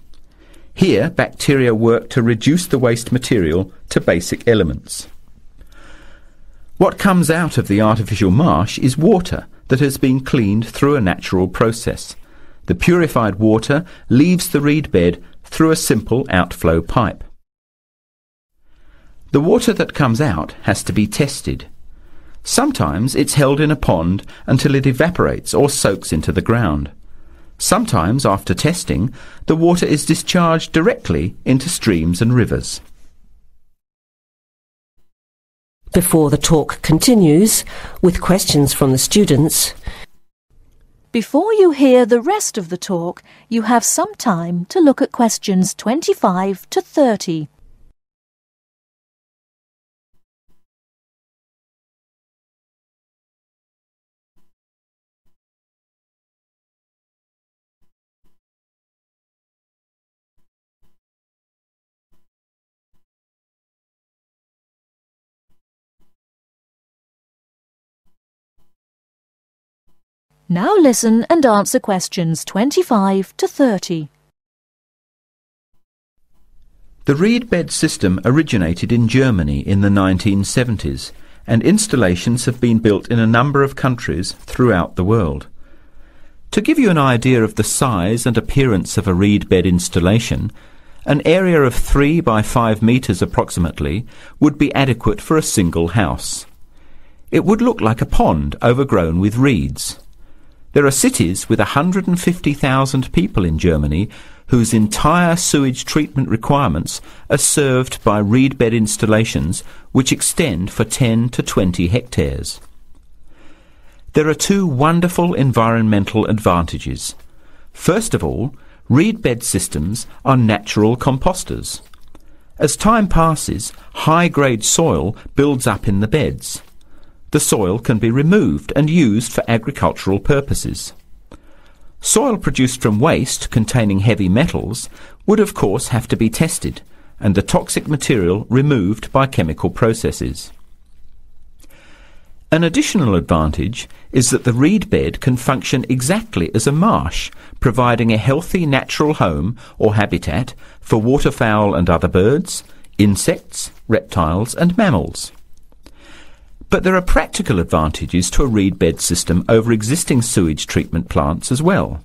Here, bacteria work to reduce the waste material to basic elements. What comes out of the artificial marsh is water that has been cleaned through a natural process. The purified water leaves the reed bed through a simple outflow pipe. The water that comes out has to be tested. Sometimes it's held in a pond until it evaporates or soaks into the ground. Sometimes, after testing, the water is discharged directly into streams and rivers. Before the talk continues, with questions from the students, before you hear the rest of the talk, you have some time to look at questions 25 to 30. Now listen and answer questions 25 to 30. The reed bed system originated in Germany in the 1970s and installations have been built in a number of countries throughout the world. To give you an idea of the size and appearance of a reed bed installation, an area of 3 by 5 metres approximately would be adequate for a single house. It would look like a pond overgrown with reeds. There are cities with 150,000 people in Germany whose entire sewage treatment requirements are served by reed bed installations which extend for 10 to 20 hectares. There are two wonderful environmental advantages. First of all, reed bed systems are natural composters. As time passes, high-grade soil builds up in the beds. The soil can be removed and used for agricultural purposes. Soil produced from waste containing heavy metals would of course have to be tested and the toxic material removed by chemical processes. An additional advantage is that the reed bed can function exactly as a marsh, providing a healthy natural home or habitat for waterfowl and other birds, insects, reptiles and mammals. But there are practical advantages to a reed bed system over existing sewage treatment plants as well.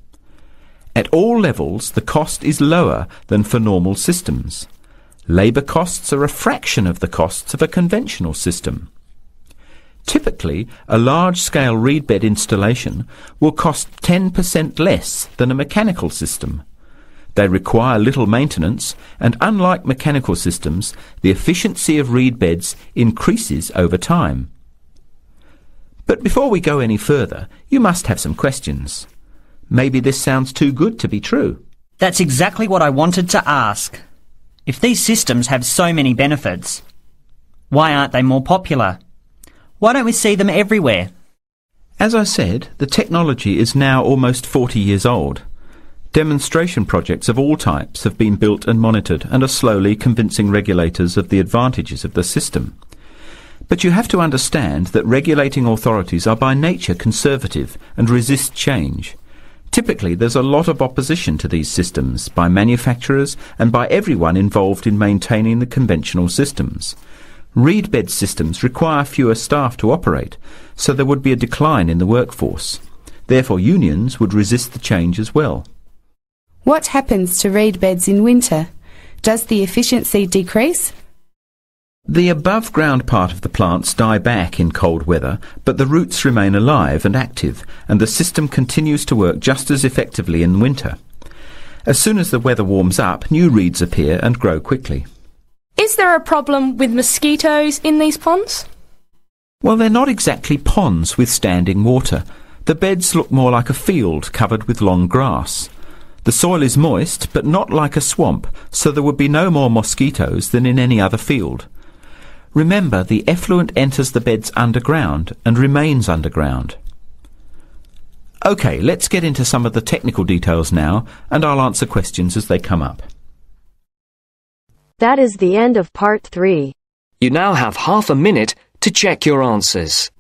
At all levels, the cost is lower than for normal systems. Labour costs are a fraction of the costs of a conventional system. Typically, a large-scale reed bed installation will cost 10% less than a mechanical system. They require little maintenance, and unlike mechanical systems, the efficiency of reed beds increases over time. But before we go any further, you must have some questions. Maybe this sounds too good to be true. That's exactly what I wanted to ask. If these systems have so many benefits, why aren't they more popular? Why don't we see them everywhere? As I said, the technology is now almost 40 years old. Demonstration projects of all types have been built and monitored and are slowly convincing regulators of the advantages of the system. But you have to understand that regulating authorities are by nature conservative and resist change. Typically, there's a lot of opposition to these systems by manufacturers and by everyone involved in maintaining the conventional systems. Reed bed systems require fewer staff to operate, so there would be a decline in the workforce. Therefore, unions would resist the change as well. What happens to reed beds in winter? Does the efficiency decrease? The above-ground part of the plants die back in cold weather, but the roots remain alive and active, and the system continues to work just as effectively in winter. As soon as the weather warms up, new reeds appear and grow quickly. Is there a problem with mosquitoes in these ponds? Well, they're not exactly ponds with standing water. The beds look more like a field covered with long grass. The soil is moist, but not like a swamp, so there would be no more mosquitoes than in any other field. Remember, the effluent enters the beds underground and remains underground. OK, let's get into some of the technical details now, and I'll answer questions as they come up. That is the end of part 3. You now have half a minute to check your answers.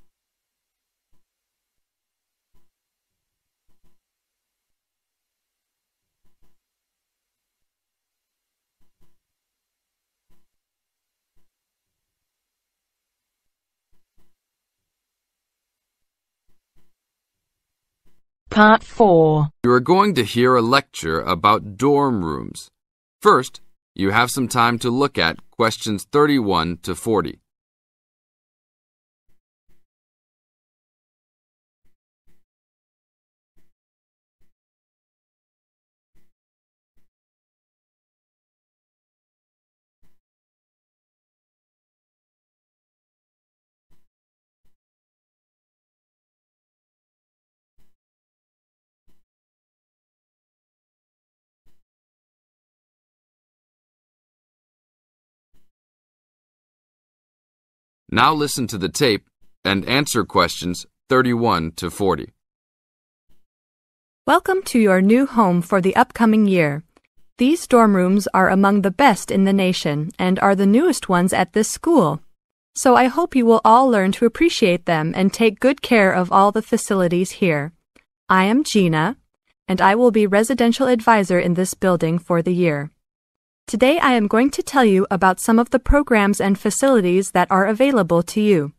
Part 4. You are going to hear a lecture about dorm rooms. First, you have some time to look at questions 31 to 40. Now listen to the tape and answer questions 31 to 40. Welcome to your new home for the upcoming year. These dorm rooms are among the best in the nation and are the newest ones at this school. So I hope you will all learn to appreciate them and take good care of all the facilities here. I am Gina, and I will be residential advisor in this building for the year. Today I am going to tell you about some of the programs and facilities that are available to you.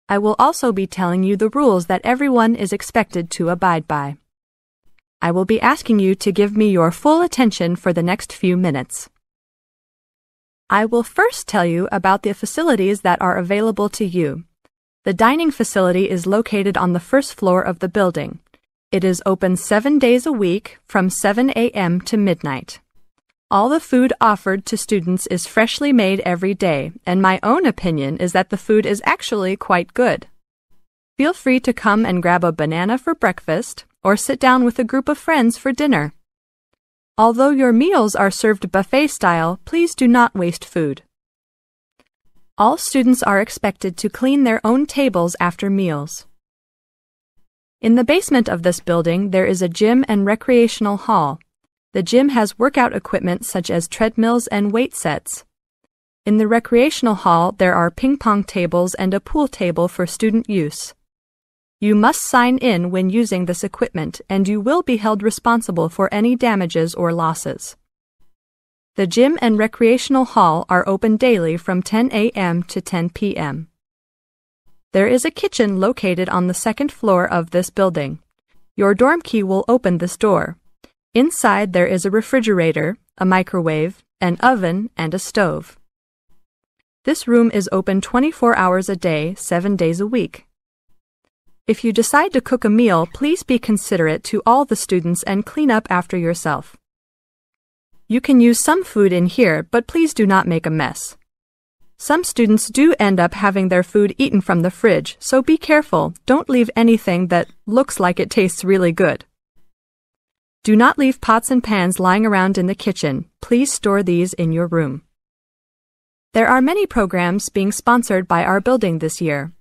I will also be telling you the rules that everyone is expected to abide by. I will be asking you to give me your full attention for the next few minutes. I will first tell you about the facilities that are available to you. The dining facility is located on the first floor of the building. It is open 7 days a week from 7 a.m. to midnight. All the food offered to students is freshly made every day, and my own opinion is that the food is actually quite good. Feel free to come and grab a banana for breakfast or sit down with a group of friends for dinner. Although your meals are served buffet style, please do not waste food. All students are expected to clean their own tables after meals. In the basement of this building, there is a gym and recreational hall. The gym has workout equipment such as treadmills and weight sets. In the recreational hall, there are ping pong tables and a pool table for student use. You must sign in when using this equipment, and you will be held responsible for any damages or losses. The gym and recreational hall are open daily from 10 a.m. to 10 p.m. There is a kitchen located on the second floor of this building. Your dorm key will open this door. Inside there is a refrigerator, a microwave, an oven, and a stove. This room is open 24 hours a day, 7 days a week. If you decide to cook a meal, please be considerate to all the students and clean up after yourself. You can use some food in here, but please do not make a mess. Some students do end up having their food eaten from the fridge, so be careful. Don't leave anything that looks like it tastes really good. Do not leave pots and pans lying around in the kitchen. Please store these in your room. There are many programs being sponsored by our building this year.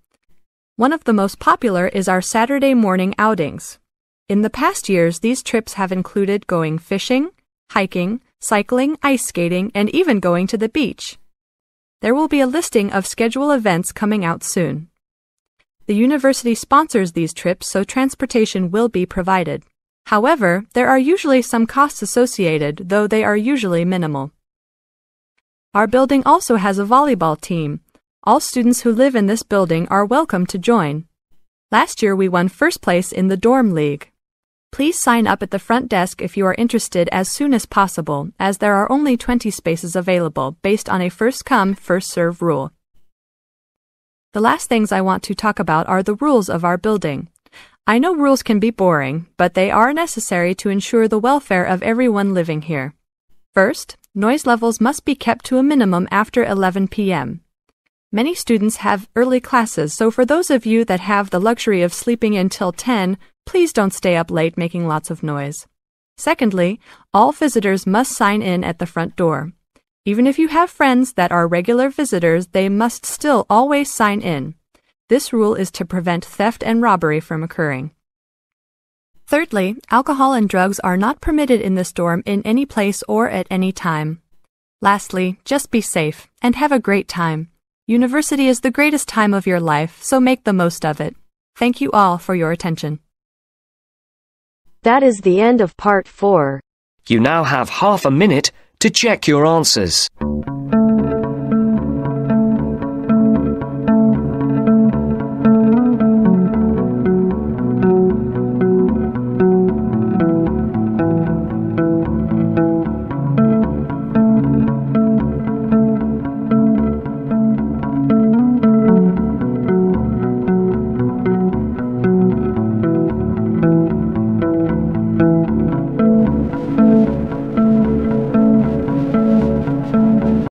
One of the most popular is our Saturday morning outings. In the past years, these trips have included going fishing, hiking, cycling, ice skating, and even going to the beach. There will be a listing of scheduled events coming out soon. The university sponsors these trips, so transportation will be provided. However, there are usually some costs associated, though they are usually minimal. Our building also has a volleyball team. All students who live in this building are welcome to join. Last year we won first place in the dorm league. Please sign up at the front desk if you are interested as soon as possible, as there are only 20 spaces available based on a first-come, first-served rule. The last things I want to talk about are the rules of our building. I know rules can be boring, but they are necessary to ensure the welfare of everyone living here. First, noise levels must be kept to a minimum after 11 p.m. Many students have early classes, so for those of you that have the luxury of sleeping until 10, please don't stay up late making lots of noise. Secondly, all visitors must sign in at the front door. Even if you have friends that are regular visitors, they must still always sign in. This rule is to prevent theft and robbery from occurring. Thirdly, alcohol and drugs are not permitted in this dorm in any place or at any time. Lastly, just be safe and have a great time. University is the greatest time of your life, so make the most of it. Thank you all for your attention. That is the end of part 4. You now have half a minute to check your answers.